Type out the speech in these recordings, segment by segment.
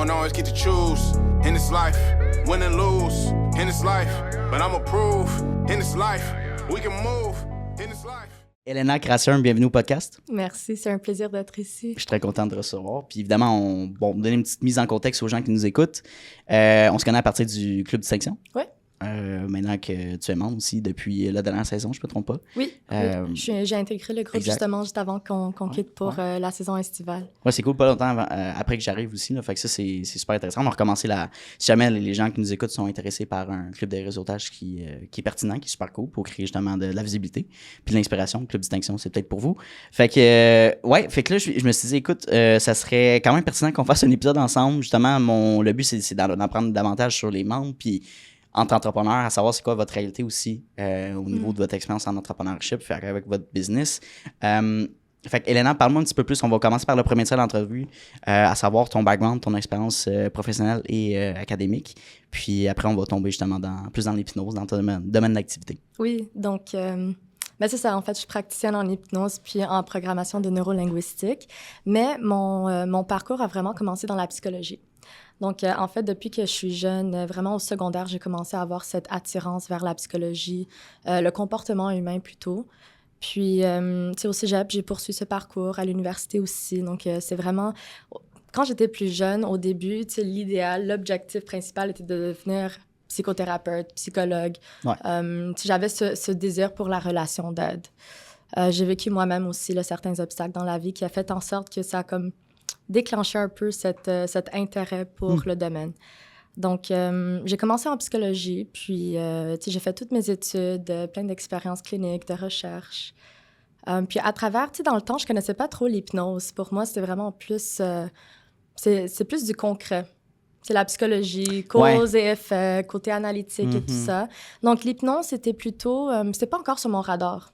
don't always get to choose in this life, win and lose in this life, but I'ma prove in this life, we can move in this life. Elena Krasser, bienvenue au podcast. Merci, c'est un plaisir d'être ici. Je suis très content de te recevoir. Puis évidemment, donner une petite mise en contexte aux gens qui nous écoutent. On se connaît à partir du Club Distinction. Oui. Maintenant que tu es membre aussi depuis la dernière saison, je ne me trompe pas. Oui, j'ai intégré le groupe justement juste avant qu'on quitte pour la saison estivale. Oui, c'est cool, pas longtemps après que j'arrive aussi. Là, fait que ça, c'est super intéressant. On va recommencer si jamais les gens qui nous écoutent sont intéressés par un club de réseautage qui est pertinent, qui est super cool pour créer justement de la visibilité puis de l'inspiration. Le Club Distinction, c'est peut-être pour vous. Fait que, fait que là, je me suis dit, écoute, ça serait quand même pertinent qu'on fasse un épisode ensemble. Justement, le but, c'est d'en apprendre davantage sur les membres puis entre entrepreneurs, à savoir c'est quoi votre réalité aussi au niveau de votre expérience en entrepreneurship, avec votre business. Fait que Elena, parle-moi un petit peu plus. On va commencer par le premier tiers de l'entrevue, à savoir ton background, ton expérience professionnelle et académique. Puis après, on va tomber justement plus dans l'hypnose, dans ton domaine d'activité. Oui, donc c'est ça. En fait, je suis praticienne en hypnose puis en programmation de neurolinguistique. Mais mon parcours a vraiment commencé dans la psychologie. Donc, en fait, depuis que je suis jeune, vraiment au secondaire, j'ai commencé à avoir cette attirance vers la psychologie, le comportement humain plutôt. Puis, tu sais, au cégep, j'ai poursuivi ce parcours, à l'université aussi. Donc, c'est vraiment... Quand j'étais plus jeune, au début, tu sais, l'idéal, l'objectif principal était de devenir psychothérapeute, psychologue. Ouais. J'avais ce désir pour la relation d'aide. J'ai vécu moi-même aussi là, certains obstacles dans la vie qui a fait en sorte que ça a comme déclenché un peu cet intérêt pour le domaine. Donc, j'ai commencé en psychologie, puis j'ai fait toutes mes études, plein d'expériences cliniques, de recherche. Puis à travers, dans le temps, je connaissais pas trop l'hypnose. Pour moi, c'était vraiment plus... c'est plus du concret. C'est la psychologie, cause et effet, côté analytique et tout ça. Donc, l'hypnose, c'était plutôt... c'était pas encore sur mon radar.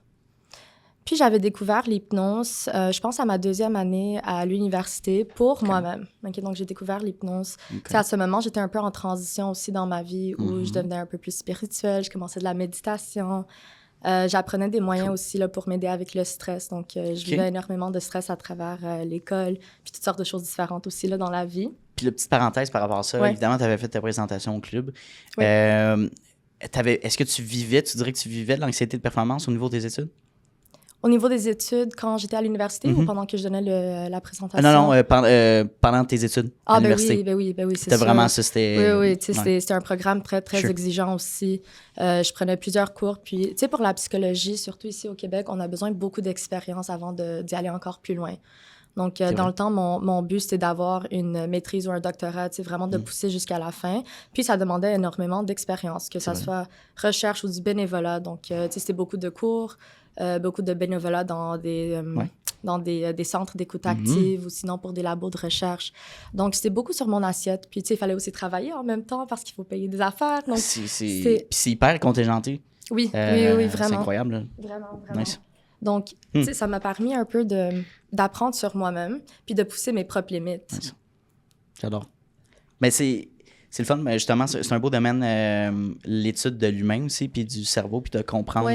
Puis, j'avais découvert l'hypnose, je pense, à ma deuxième année à l'université pour moi-même. Okay, donc, j'ai découvert l'hypnose. Okay. À ce moment, j'étais un peu en transition aussi dans ma vie où je devenais un peu plus spirituelle. Je commençais de la méditation. J'apprenais des moyens aussi là, pour m'aider avec le stress. Donc, je vivais énormément de stress à travers l'école, puis toutes sortes de choses différentes aussi là, dans la vie. Puis, la petite parenthèse par rapport à ça, évidemment, tu avais fait ta présentation au club. Est-ce que tu dirais que tu vivais de l'anxiété de performance au niveau des études? Au niveau des études, quand j'étais à l'université ou pendant que je donnais la présentation? Non, pendant tes études à l'université. Ben oui, c'est sûr. Vraiment ça, c'était... Oui, c'était un programme très, très exigeant aussi. Je prenais plusieurs cours. Puis, tu sais, pour la psychologie, surtout ici au Québec, on a besoin de beaucoup d'expérience avant d'y aller encore plus loin. Donc, dans le temps, mon but, c'était d'avoir une maîtrise ou un doctorat, tu sais, vraiment de pousser jusqu'à la fin. Puis, ça demandait énormément d'expérience, que ça soit recherche ou du bénévolat. Donc, tu sais, c'était beaucoup de cours, beaucoup de bénévolat dans des centres d'écoute active ou sinon pour des labos de recherche. Donc, c'était beaucoup sur mon assiette. Puis, tu sais, il fallait aussi travailler en même temps parce qu'il faut payer des affaires. Donc, Puis, c'est hyper contingenté. Oui, vraiment. C'est incroyable. Là. Vraiment. Nice. Donc, tu sais, ça m'a permis un peu d'apprendre sur moi-même puis de pousser mes propres limites. Nice. J'adore. Mais c'est le fun, mais justement, c'est un beau domaine, l'étude de l'humain aussi, puis du cerveau, puis de comprendre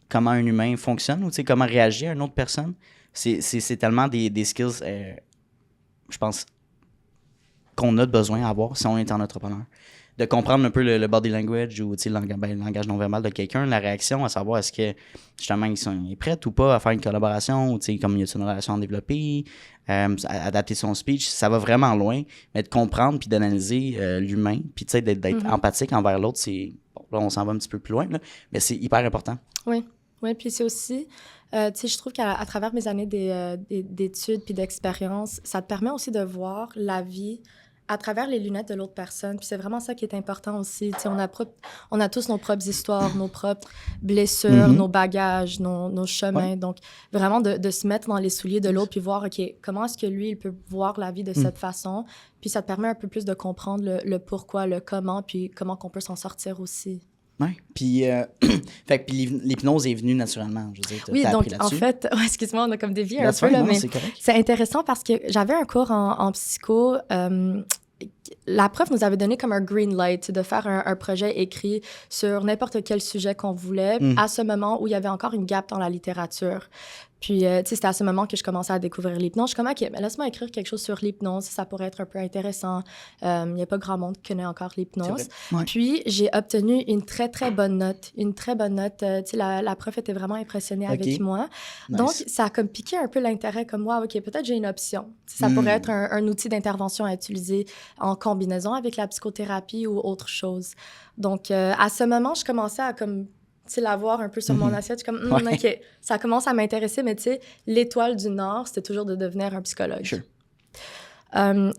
comment un humain fonctionne ou comment réagir à une autre personne. C'est tellement des skills, je pense, qu'on a besoin d'avoir si on est un entrepreneur. De comprendre un peu le body language ou le langage non-verbal de quelqu'un, la réaction, à savoir est-ce que justement ils sont prêts ou pas à faire une collaboration ou comme il y a une relation à développer, adapter son speech, ça va vraiment loin, mais de comprendre puis d'analyser l'humain, puis d'être empathique envers l'autre, c'est bon, là on s'en va un petit peu plus loin, là, mais c'est hyper important. Oui, puis c'est aussi, tu sais, je trouve qu'à travers mes années d'études puis d'expérience, ça te permet aussi de voir la vie à travers les lunettes de l'autre personne. Puis c'est vraiment ça qui est important aussi. Tu sais, on a tous nos propres histoires, nos propres blessures, nos bagages, nos chemins. Ouais. Donc, vraiment de se mettre dans les souliers de l'autre puis voir, OK, comment est-ce que lui, il peut voir la vie de cette façon. Puis ça te permet un peu plus de comprendre le pourquoi, le comment, puis comment qu'on peut s'en sortir aussi. Oui, puis l'hypnose est venue naturellement, je veux dire. Oui, donc en fait, excuse-moi, on a comme dévié un peu, là, mais c'est intéressant parce que j'avais un cours en psycho. La prof nous avait donné comme un green light de faire un projet écrit sur n'importe quel sujet qu'on voulait à ce moment où il y avait encore une gap dans la littérature. Puis, tu sais, c'était à ce moment que je commençais à découvrir l'hypnose. Je suis comme, OK, mais laisse-moi écrire quelque chose sur l'hypnose. Ça pourrait être un peu intéressant. Il n'y a pas grand monde qui connaît encore l'hypnose. Ouais. Puis, j'ai obtenu une très, très bonne note. Une très bonne note. Tu sais, la prof était vraiment impressionnée avec moi. Nice. Donc, ça a comme piqué un peu l'intérêt comme moi. OK, peut-être j'ai une option. Ça pourrait être un outil d'intervention à utiliser en combinaison avec la psychothérapie ou autre chose. Donc, à ce moment, je commençais à comme, tu sais, l'avoir un peu sur mon assiette. Je suis comme, OK, ça commence à m'intéresser, mais tu sais, l'étoile du Nord, c'était toujours de devenir un psychologue. Sure.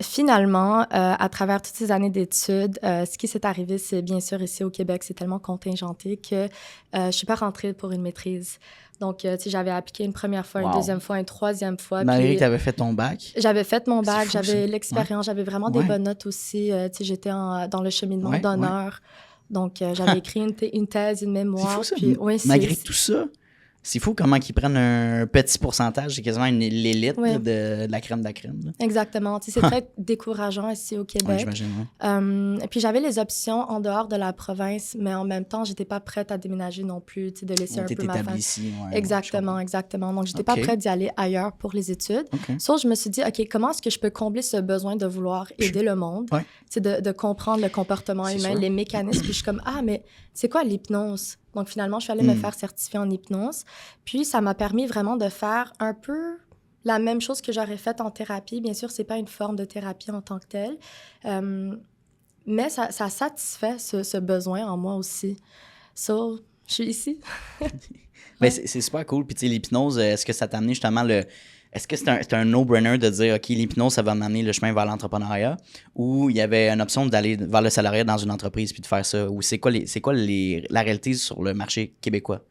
Finalement, à travers toutes ces années d'études, ce qui s'est arrivé, c'est bien sûr ici au Québec, c'est tellement contingenté que je suis pas rentrée pour une maîtrise. Donc, tu sais, j'avais appliqué une première fois, une deuxième fois, une troisième fois. Malgré que tu avais fait ton bac. J'avais fait mon bac, fou, j'avais l'expérience, j'avais vraiment des bonnes notes aussi. Tu sais, j'étais dans le cheminement d'honneur. Donc, j'avais écrit une thèse, une mémoire. C'est fou, ça. Puis, malgré tout ça, c'est fou comment ils prennent un petit pourcentage. C'est quasiment l'élite de la crème de la crème. Là. Exactement. Tu sais, c'est très décourageant ici au Québec. Oui, j'imagine. Puis j'avais les options en dehors de la province, mais en même temps, j'étais pas prête à déménager non plus, tu sais, de laisser un peu ma famille. Ici, exactement. Donc, j'étais pas prête d'y aller ailleurs pour les études. Sauf je me suis dit, OK, comment est-ce que je peux combler ce besoin de vouloir aider le monde, tu sais, de comprendre le comportement humain, les mécanismes. Puis je suis comme, mais c'est quoi l'hypnose? Donc, finalement, je suis allée me faire certifier en hypnose. Puis, ça m'a permis vraiment de faire un peu la même chose que j'aurais faite en thérapie. Bien sûr, c'est pas une forme de thérapie en tant que telle, mais ça satisfait ce besoin en moi aussi. So, je suis ici. Mais c'est super cool. Puis, tu sais, l'hypnose, est-ce que ça t'a amené justement Est-ce que c'est un no-brainer de dire, OK, l'hypnose, ça va m'amener le chemin vers l'entrepreneuriat, ou il y avait une option d'aller vers le salariat dans une entreprise puis de faire ça? Ou c'est quoi la réalité sur le marché québécois?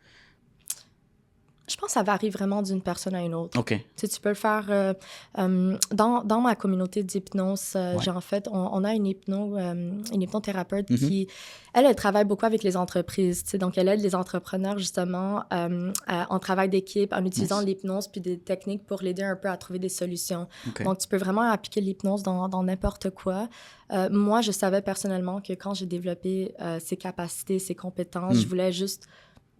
Je pense que ça varie vraiment d'une personne à une autre. OK. Tu peux le faire... dans ma communauté d'hypnose, en fait, on a une hypnothérapeute qui, elle travaille beaucoup avec les entreprises. Donc, elle aide les entrepreneurs, justement, en travail d'équipe, en utilisant l'hypnose puis des techniques pour l'aider un peu à trouver des solutions. Donc, tu peux vraiment appliquer l'hypnose dans n'importe quoi. Moi, je savais personnellement que quand j'ai développé ces capacités, ces compétences, je voulais juste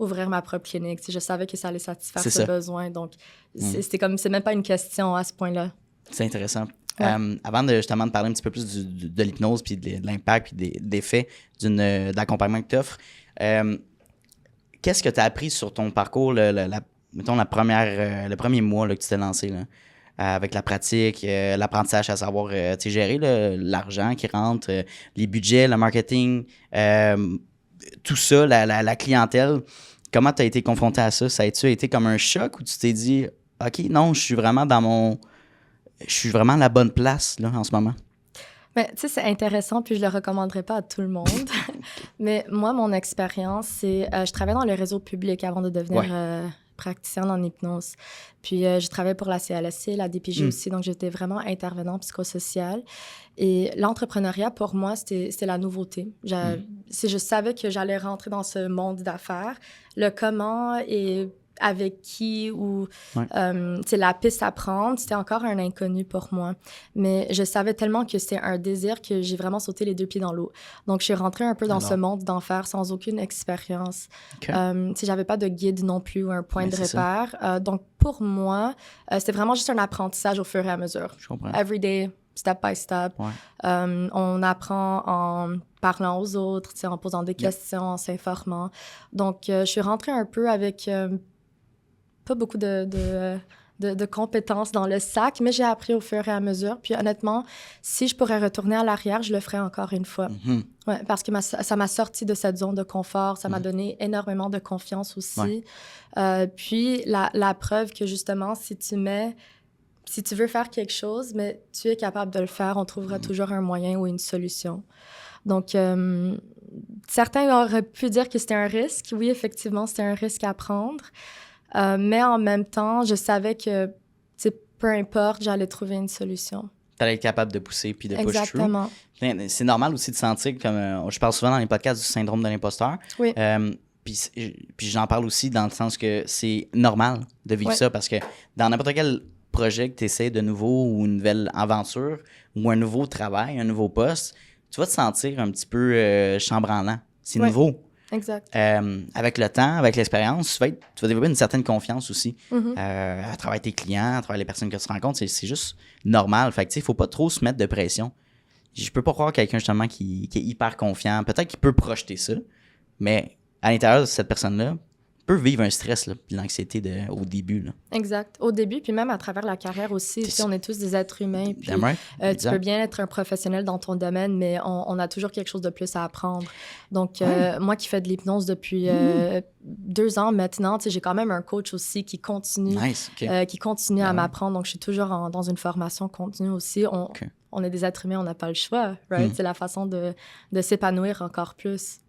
ouvrir ma propre clinique. Je savais que ça allait satisfaire ce besoin. Donc, c'est même pas une question à ce point-là. C'est intéressant. Avant justement de parler un petit peu plus de l'hypnose, puis de l'impact, puis des effets d'accompagnement que tu offres, qu'est-ce que tu as appris sur ton parcours, mettons le premier mois là, que tu t'es lancé, là, avec la pratique, l'apprentissage, à savoir gérer l'argent qui rentre, les budgets, le marketing, tout ça, la clientèle, comment tu as été confronté à ça? Ça a-tu été comme un choc ou tu t'es dit, OK, non, je suis vraiment à la bonne place là, en ce moment? Mais tu sais, c'est intéressant, puis je le recommanderais pas à tout le monde. Mais moi, mon expérience, c'est... je travaillais dans le réseau public avant de devenir praticienne en hypnose. Puis, je travaillais pour la CLSC, la DPJ aussi, donc j'étais vraiment intervenant psychosocial. Et l'entrepreneuriat, pour moi, c'était la nouveauté. Je savais que j'allais rentrer dans ce monde d'affaires. Le comment et avec qui ou la piste à prendre, c'était encore un inconnu pour moi. Mais je savais tellement que c'était un désir que j'ai vraiment sauté les deux pieds dans l'eau. Donc, je suis rentrée un peu dans ce monde d'enfer sans aucune expérience. J'avais pas de guide non plus ou un point de repère. Donc, pour moi, c'était vraiment juste un apprentissage au fur et à mesure. Je comprends. Every day, step by step. On apprend en parlant aux autres, en posant des questions, en s'informant. Donc, je suis rentrée un peu avec... pas beaucoup de compétences dans le sac, mais j'ai appris au fur et à mesure. Puis honnêtement, si je pourrais retourner à l'arrière, je le ferais encore une fois. Parce que ça m'a sorti de cette zone de confort. Ça m'a donné énormément de confiance aussi. Puis la preuve que justement, si tu veux faire quelque chose, mais tu es capable de le faire, on trouvera toujours un moyen ou une solution. Donc, certains auraient pu dire que c'était un risque. Oui, effectivement, c'était un risque à prendre. Mais en même temps, je savais que, peu importe, j'allais trouver une solution. Tu allais être capable de pousser puis de push through. Exactement. C'est normal aussi de sentir, comme je parle souvent dans les podcasts du syndrome de l'imposteur. Oui. Puis j'en parle aussi dans le sens que c'est normal de vivre ça parce que dans n'importe quel projet que tu essaies de nouveau ou une nouvelle aventure ou un nouveau travail, un nouveau poste, tu vas te sentir un petit peu chambranlant. C'est nouveau. Exact. Avec le temps, avec l'expérience, tu vas développer une certaine confiance aussi à travers tes clients, à travers les personnes que tu rencontres. C'est juste normal. Fait que, tu sais, il faut pas trop se mettre de pression. Je peux pas croire quelqu'un, justement, qui est hyper confiant. Peut-être qu'il peut projeter ça, mais à l'intérieur de cette personne-là, peut vivre un stress, là, puis l'anxiété au début. Là. Exact. Au début, puis même à travers la carrière aussi. Tu sais, on est tous des êtres humains. Puis, tu peux bien être un professionnel dans ton domaine, mais on a toujours quelque chose de plus à apprendre. Donc, moi qui fais de l'hypnose depuis 2 ans maintenant, tu sais, j'ai quand même un coach aussi qui continue, qui continue à m'apprendre. Donc, je suis toujours dans une formation continue aussi. On est des êtres humains, on n'a pas le choix, right? C'est la façon de s'épanouir encore plus.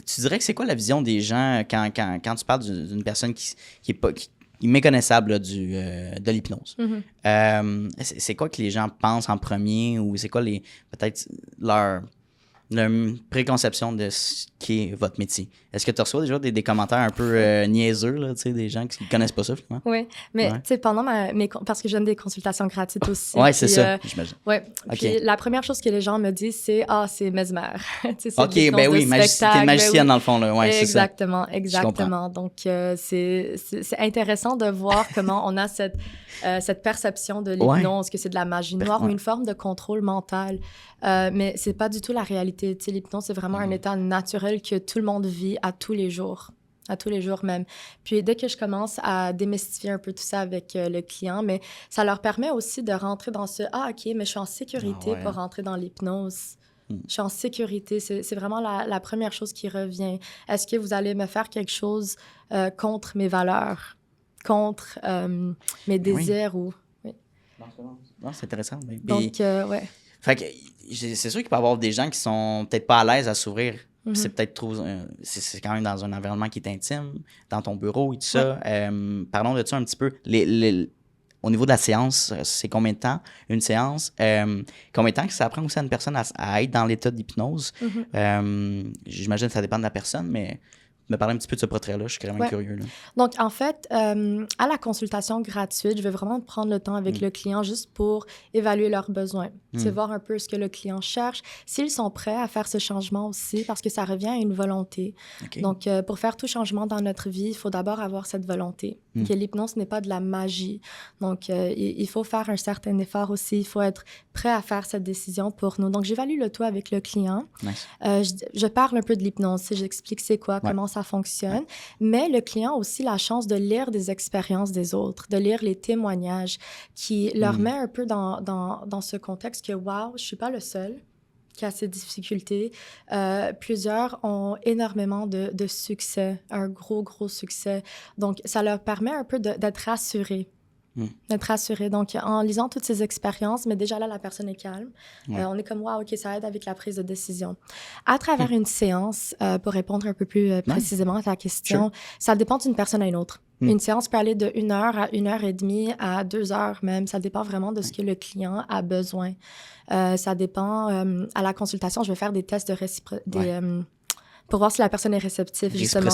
Tu dirais que c'est quoi la vision des gens quand tu parles d'une personne qui est méconnaissable là, de l'hypnose? C'est quoi que les gens pensent en premier ou c'est quoi peut-être leur préconception de ce qui est votre métier? Est-ce que tu reçois déjà des commentaires un peu niaiseux, là, des gens qui ne connaissent pas ça, finalement? Oui, mais tu sais, pendant parce que je donne des consultations gratuites aussi. Oui, c'est ça, j'imagine. Oui, puis la première chose que les gens me disent, c'est « Ah, c'est mesmer. » OK, ben oui, t'es magicienne dans le fond, là. Ouais, exactement, c'est ça. Exactement. Donc, c'est intéressant de voir comment on a cette perception de l'hypnose, que c'est de la magie noire ou une forme de contrôle mental. Mais c'est pas du tout la réalité. Tu sais, l'hypnose, c'est vraiment un état naturel que tout le monde vit à tous les jours même. Puis dès que je commence à démystifier un peu tout ça avec le client, mais ça leur permet aussi de rentrer dans ce « Ah, OK, mais je suis en sécurité pour rentrer dans l'hypnose. Je suis en sécurité. » C'est vraiment la première chose qui revient. Est-ce que vous allez me faire quelque chose contre mes valeurs, contre mes désirs ou... Oui. Non, c'est intéressant. Mais... Donc, ouais. Fait que c'est sûr qu'il peut y avoir des gens qui sont peut-être pas à l'aise à s'ouvrir. C'est peut-être trop... c'est quand même dans un environnement qui est intime, dans ton bureau et tout ça. Parlons de ça un petit peu. Au niveau de la séance, c'est combien de temps, une séance? Combien de temps que ça prend aussi à une personne à être dans l'état d'hypnose? J'imagine que ça dépend de la personne, mais... me parler un petit peu de ce portrait-là, je suis vraiment curieux. Là. Donc, en fait, à la consultation gratuite, je vais vraiment prendre le temps avec le client juste pour évaluer leurs besoins. C'est voir un peu ce que le client cherche, s'ils sont prêts à faire ce changement aussi, parce que ça revient à une volonté. Donc, pour faire tout changement dans notre vie, il faut d'abord avoir cette volonté. Que l'hypnose n'est pas de la magie. Donc, il faut faire un certain effort aussi. Il faut être prêt à faire cette décision pour nous. Donc, j'évalue le tout avec le client. Je parle un peu de l'hypnose. J'explique c'est quoi, comment ça fonctionne. Mais le client a aussi la chance de lire des expériences des autres, de lire les témoignages qui leur met un peu dans ce contexte que, wow, je suis pas le seul qui a ces difficultés. Plusieurs ont énormément de succès, un gros succès. Donc, ça leur permet un peu d'être rassurés. D'être rassuré. Donc, en lisant toutes ces expériences, mais déjà là, la personne est calme. On est comme, wow, OK, ça aide avec la prise de décision. À travers une séance, pour répondre un peu plus précisément à ta question, ça dépend d'une personne à une autre. Une séance peut aller de 1 heure à 1h30 à 2 heures même. Ça dépend vraiment de ce que le client a besoin. Ça dépend. À la consultation, je vais faire des tests de pour voir si la personne est réceptive, justement.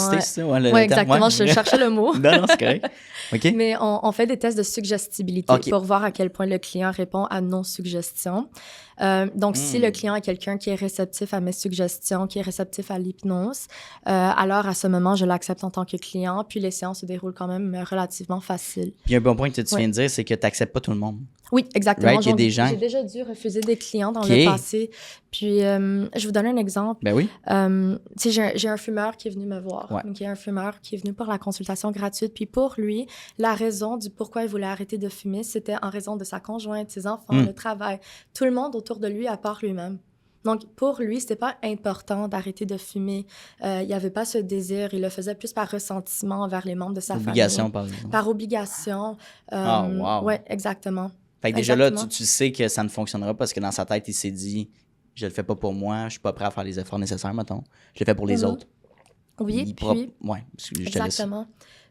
Oui, exactement. Je cherchais le mot. Non, c'est correct. OK. Mais on fait des tests de suggestibilité pour voir à quel point le client répond à nos suggestions. Donc, si le client est quelqu'un qui est réceptif à mes suggestions, qui est réceptif à l'hypnose, alors à ce moment, je l'accepte en tant que client. Puis les séances se déroulent quand même relativement faciles. Puis un bon point que tu viens de dire, c'est que tu n'acceptes pas tout le monde. Oui, exactement. Right? Il y a des gens... J'ai déjà dû refuser des clients dans le passé. Puis, je vous donne un exemple. Ben oui. Tu sais, j'ai un fumeur qui est venu me voir. Donc, il y a un fumeur qui est venu pour la consultation gratuite. Puis pour lui, la raison du pourquoi il voulait arrêter de fumer, c'était en raison de sa conjointe, ses enfants, le travail. Tout le monde autour de lui, à part lui-même. Donc, pour lui, c'était pas important d'arrêter de fumer. Il n'y avait pas ce désir. Il le faisait plus par ressentiment envers les membres de sa obligation, famille. par exemple. Par obligation. Wow. Oui, exactement. Fait que déjà là, tu sais que ça ne fonctionnera parce que dans sa tête, il s'est dit « Je le fais pas pour moi, je suis pas prêt à faire les efforts nécessaires, mettons. Je le fais pour les autres. » Oui, puis... Exactement.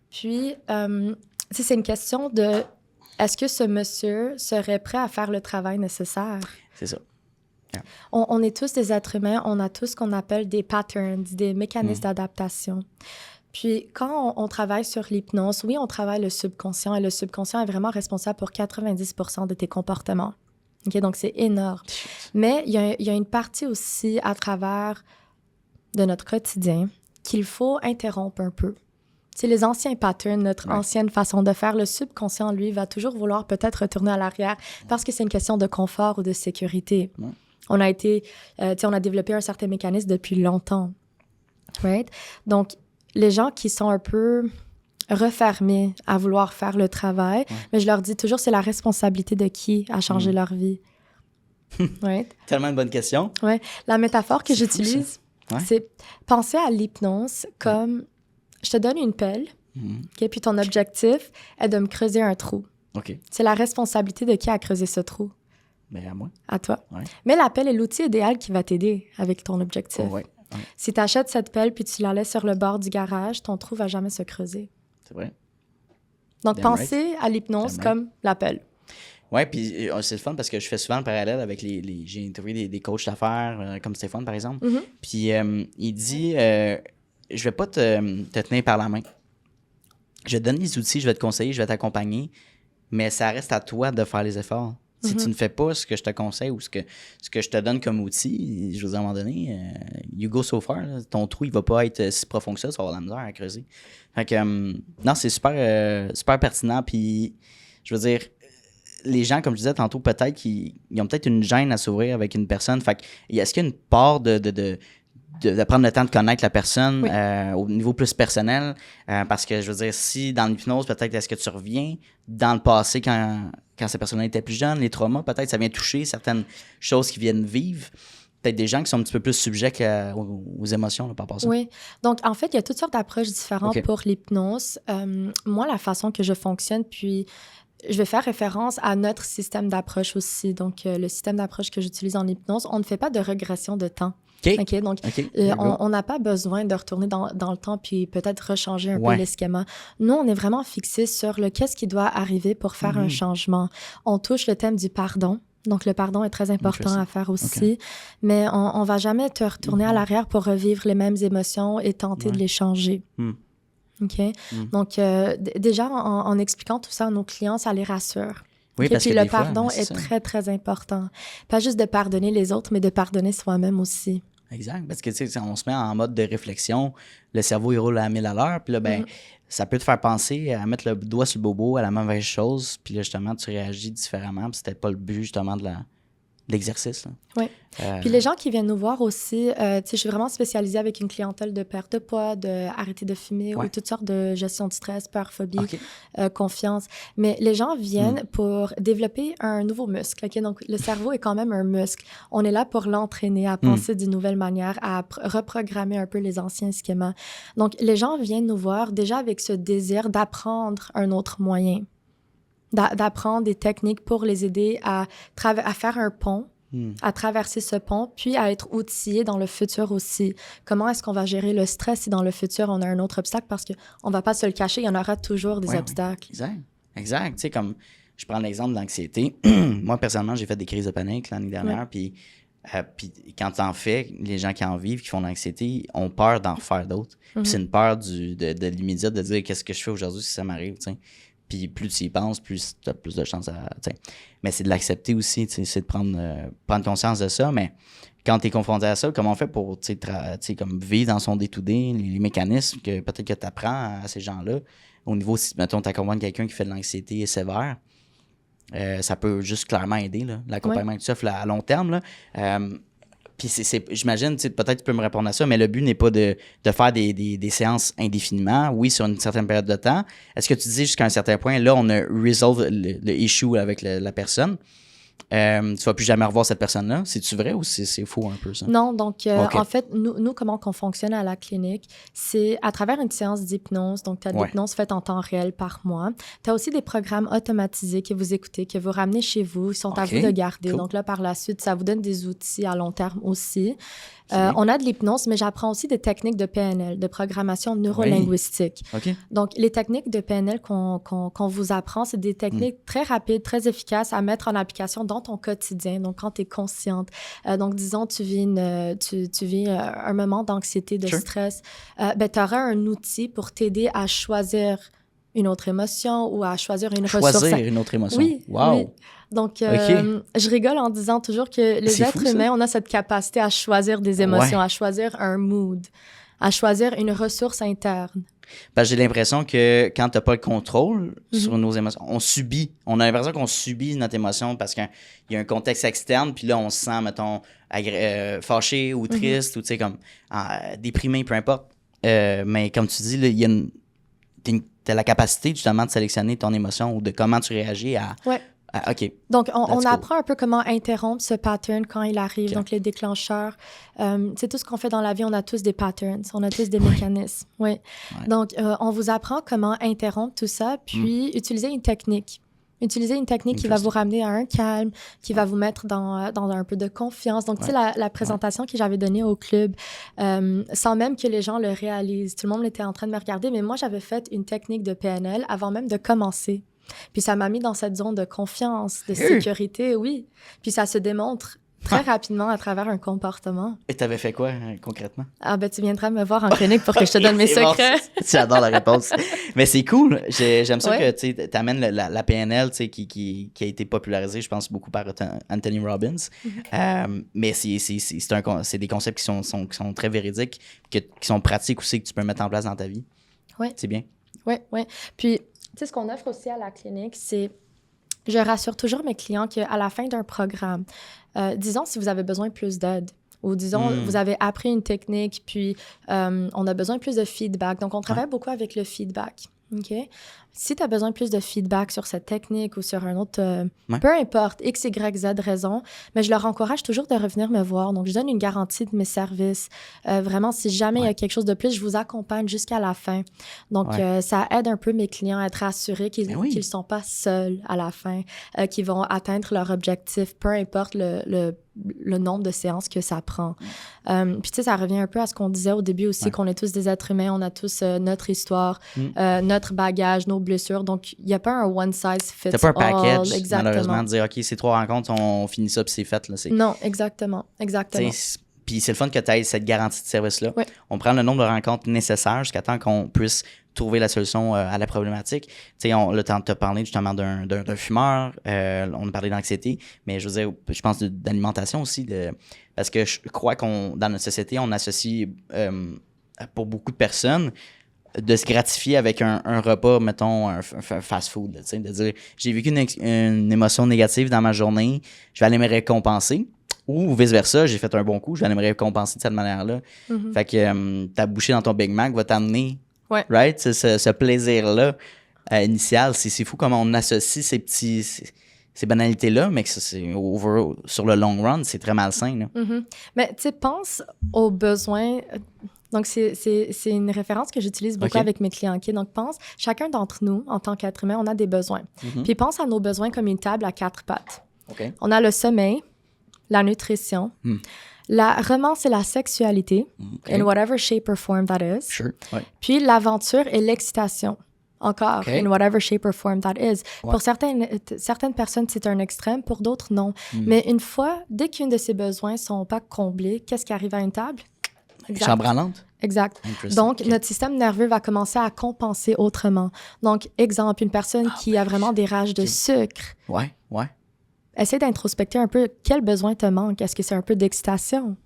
Puis, c'est une question de est-ce que ce monsieur serait prêt à faire le travail nécessaire? C'est ça. Yeah. On est tous des êtres humains, on a tous ce qu'on appelle des patterns, des mécanismes d'adaptation. Puis, quand on travaille sur l'hypnose, oui, on travaille le subconscient et le subconscient est vraiment responsable pour 90% de tes comportements. OK? Donc, c'est énorme. Mais il y a une partie aussi à travers de notre quotidien qu'il faut interrompre un peu. C'est les anciens patterns, notre ancienne façon de faire. Le subconscient, lui, va toujours vouloir peut-être retourner à l'arrière parce que c'est une question de confort ou de sécurité. Ouais. On a développé un certain mécanisme depuis longtemps. Right? Donc, les gens qui sont un peu refermés à vouloir faire le travail, mais je leur dis toujours, c'est la responsabilité de qui a changé leur vie. Right? Tellement une bonne question. Ouais. La métaphore que C'est fou, j'utilise, ça. Ouais. c'est penser à l'hypnose comme je te donne une pelle, okay, puis ton objectif est de me creuser un trou. OK. C'est la responsabilité de qui a creusé ce trou? Ben, à moi. À toi. Ouais. Mais la pelle est l'outil idéal qui va t'aider avec ton objectif. Oh, ouais. Si tu achètes cette pelle puis tu la laisses sur le bord du garage, ton trou va jamais se creuser. C'est vrai. Donc, Damn pensez à l'hypnose Damn comme la pelle. Ouais, puis c'est le fun parce que je fais souvent le parallèle avec j'ai interviewé des coachs d'affaires comme Stéphane, par exemple. Mm-hmm. Puis il dit je vais pas te tenir par la main. Je te donne les outils, je vais te conseiller, je vais t'accompagner, mais ça reste à toi de faire les efforts. Si tu ne fais pas ce que je te conseille ou ce que je te donne comme outil, je veux dire, à un moment donné, you go so far. Là. Ton trou, il va pas être si profond que ça, ça va avoir de la misère à creuser. Fait que, non, c'est super pertinent. Puis, je veux dire, les gens, comme je disais tantôt, peut-être qu'ils ont peut-être une gêne à s'ouvrir avec une personne. Fait que, est-ce qu'il y a une part de prendre le temps de connaître la personne au niveau plus personnel? Parce que, je veux dire, si dans l'hypnose, peut-être est-ce que tu reviens dans le passé quand ces personnes étaient plus jeunes, les traumas, peut-être ça vient toucher certaines choses qu'ils viennent vivre. Peut-être des gens qui sont un petit peu plus sujets aux émotions là, par rapport à ça. Oui. Donc, en fait, il y a toutes sortes d'approches différentes pour l'hypnose. Moi, la façon que je fonctionne, puis je vais faire référence à notre système d'approche aussi. Donc, le système d'approche que j'utilise en hypnose, on ne fait pas de régression de temps. OK? Donc, on n'a pas besoin de retourner dans le temps puis peut-être rechanger un peu les schémas. Nous, on est vraiment fixé sur qu'est-ce qui doit arriver pour faire un changement. On touche le thème du pardon. Donc, le pardon est très important à faire aussi. Mais on ne va jamais te retourner à l'arrière pour revivre les mêmes émotions et tenter de les changer. OK? Donc, déjà, en expliquant tout ça à nos clients, ça les rassure. Oui, parce puis que le des fois, pardon est très, très important. Pas juste de pardonner les autres, mais de pardonner soi-même aussi. Exact. Parce que, tu sais, on se met en mode de réflexion. Le cerveau, il roule à 1000 à l'heure. Puis là, ben, ça peut te faire penser à mettre le doigt sur le bobo, à la mauvaise chose. Puis là, justement, tu réagis différemment. Puis c'était pas le but, justement, de l'exercice. Oui. Puis les gens qui viennent nous voir aussi, tu sais, je suis vraiment spécialisée avec une clientèle de perte de poids, d'arrêter de fumer ou toutes sortes de gestion de stress, peur, phobie, confiance. Mais les gens viennent pour développer un nouveau muscle. Okay? Donc, le cerveau est quand même un muscle. On est là pour l'entraîner à penser d'une nouvelle manière, à reprogrammer un peu les anciens schémas. Donc, les gens viennent nous voir déjà avec ce désir d'apprendre un autre moyen, d'apprendre des techniques pour les aider à faire un pont, à traverser ce pont, puis à être outillés dans le futur aussi. Comment est-ce qu'on va gérer le stress si dans le futur, on a un autre obstacle? Parce qu'on ne va pas se le cacher, il y en aura toujours des obstacles. Exact. Tu sais, comme je prends l'exemple de l'anxiété. Moi, personnellement, j'ai fait des crises de panique l'année dernière, puis quand t'en fais, les gens qui en vivent, qui font de l'anxiété, ont peur d'en refaire d'autres. Puis c'est une peur de l'immédiat, de dire qu'est-ce que je fais aujourd'hui si ça m'arrive, tu sais. Puis plus tu y penses, plus tu as plus de chances à... T'sais. Mais c'est de l'accepter aussi, c'est de prendre conscience de ça. Mais quand tu es confronté à ça, comment on fait pour comme vivre dans son day-to-day, les mécanismes que peut-être que tu apprends à ces gens-là, au niveau, si, mettons, tu accompagnes quelqu'un qui fait de l'anxiété sévère, ça peut juste clairement aider, là, l'accompagnement tout ça à long terme. Là. Puis j'imagine, peut-être tu peux me répondre à ça, mais le but n'est pas de faire des séances indéfiniment. Oui, sur une certaine période de temps. Est-ce que tu dis jusqu'à un certain point, là, on a resolve le issue avec la personne? Tu vas plus jamais revoir cette personne-là. C'est-tu vrai ou c'est faux un peu, ça? Non, donc en fait, nous, comment qu'on fonctionne à la clinique, c'est à travers une séance d'hypnose. Donc, tu as de l'hypnose faite en temps réel par mois. Tu as aussi des programmes automatisés que vous écoutez, que vous ramenez chez vous, ils sont à vous de garder. Cool. Donc là, par la suite, ça vous donne des outils à long terme aussi. On a de l'hypnose, mais j'apprends aussi des techniques de PNL, de programmation neurolinguistique. Donc, les techniques de PNL qu'on vous apprend, c'est des techniques très rapides, très efficaces à mettre en application dans ton quotidien. Donc, quand tu es consciente. Donc, disons, tu vis un moment d'anxiété, de stress. Tu auras un outil pour t'aider à choisir une autre émotion ou à choisir une ressource. Choisir une autre émotion. Oui, wow. oui. Donc, je rigole en disant toujours que les êtres humains, on a cette capacité à choisir des émotions, à choisir un mood, à choisir une ressource interne. Parce que j'ai l'impression que quand tu n'as pas le contrôle sur nos émotions, on subit. On a l'impression qu'on subit notre émotion parce qu'il y a un contexte externe, puis là, on se sent, mettons, fâché ou triste, ou tu sais, comme déprimé, peu importe. Mais comme tu dis, là, t'as la capacité, justement, de sélectionner ton émotion ou de comment tu réagis à... Ouais. OK. Donc, on apprend un peu comment interrompre ce pattern quand il arrive, donc les déclencheurs. C'est tout ce qu'on fait dans la vie, on a tous des patterns, on a tous des mécanismes. Oui. Donc, on vous apprend comment interrompre tout ça, puis utiliser une technique. Utiliser une technique qui va vous ramener à un calme, qui va vous mettre dans un peu de confiance. Donc, tu sais, la présentation que j'avais donnée au club, sans même que les gens le réalisent, tout le monde était en train de me regarder, mais moi, j'avais fait une technique de PNL avant même de commencer. Puis ça m'a mis dans cette zone de confiance, de sécurité, oui. Puis ça se démontre très rapidement à travers un comportement. Et t'avais fait quoi, concrètement? Ah, ben, tu viendras me voir en clinique pour que je te donne mes secrets. Bon, j'adore la réponse. Mais c'est cool. J'aime ça que tu amènes la PNL qui a été popularisée, je pense, beaucoup par Anthony Robbins. Mais c'est des concepts qui sont très véridiques, qui sont pratiques aussi, que tu peux mettre en place dans ta vie. Oui. C'est bien. Oui, oui. Puis, tu sais, ce qu'on offre aussi à la clinique, c'est... Je rassure toujours mes clients qu'à la fin d'un programme, disons si vous avez besoin de plus d'aide, ou disons vous avez appris une technique, puis on a besoin de plus de feedback. Donc, on travaille beaucoup avec le feedback. OK? Si tu as besoin de plus de feedback sur cette technique ou sur un autre, peu importe, X, Y, Z raison, mais je leur encourage toujours de revenir me voir. Donc, je donne une garantie de mes services. Vraiment, si jamais il y a quelque chose de plus, je vous accompagne jusqu'à la fin. Donc, ça aide un peu mes clients à être assurés qu'ils ne sont pas seuls à la fin, qu'ils vont atteindre leur objectif, peu importe le nombre de séances que ça prend. Puis, tu sais, ça revient un peu à ce qu'on disait au début aussi, qu'on est tous des êtres humains, on a tous notre histoire, notre bagage, nos blessures. Donc, il n'y a pas un one size fits all. T'as pas un package, exactement. Malheureusement, de dire, OK, c'est 3 rencontres, on finit ça, puis c'est fait. Là, non, exactement. Puis c'est le fun que tu aies cette garantie de service-là. Oui. On prend le nombre de rencontres nécessaires jusqu'à temps qu'on puisse trouver la solution à la problématique. Tu sais, là, tu as parlé justement d'un fumeur, on a parlé d'anxiété, mais je veux dire, je pense d'alimentation aussi, parce que je crois dans notre société, on associe, pour beaucoup de personnes, de se gratifier avec un repas, mettons, un fast-food, tu sais, de dire, j'ai vécu une émotion négative dans ma journée, je vais aller me récompenser. Ou vice-versa, j'ai fait un bon coup, je vais aller me récompenser de cette manière-là. Fait que ta bouchée dans ton Big Mac va t'amener, right? Ce plaisir-là initial. C'est fou comment on associe ces banalités-là, mais que sur le long run, c'est très malsain. Là. Mais tu sais, pense aux besoins... Donc, c'est une référence que j'utilise beaucoup avec mes clients. Okay? Donc, chacun d'entre nous, en tant qu'être humain, on a des besoins. Puis pense à nos besoins comme une table à 4 pattes. On a le sommeil, la nutrition, la romance et la sexualité, in whatever shape or form that is. Puis l'aventure et l'excitation, encore, in whatever shape or form that is. Pour certaines personnes, c'est un extrême, pour d'autres, non. Mais dès qu'une de ces besoins ne sont pas comblés, qu'est-ce qui arrive à une table? Chambranlante? Exact. Donc, notre système nerveux va commencer à compenser autrement. Donc, exemple, une personne qui a vraiment des rages de sucre. Essaie d'introspecter un peu quel besoin te manque. Est-ce que c'est un peu d'excitation?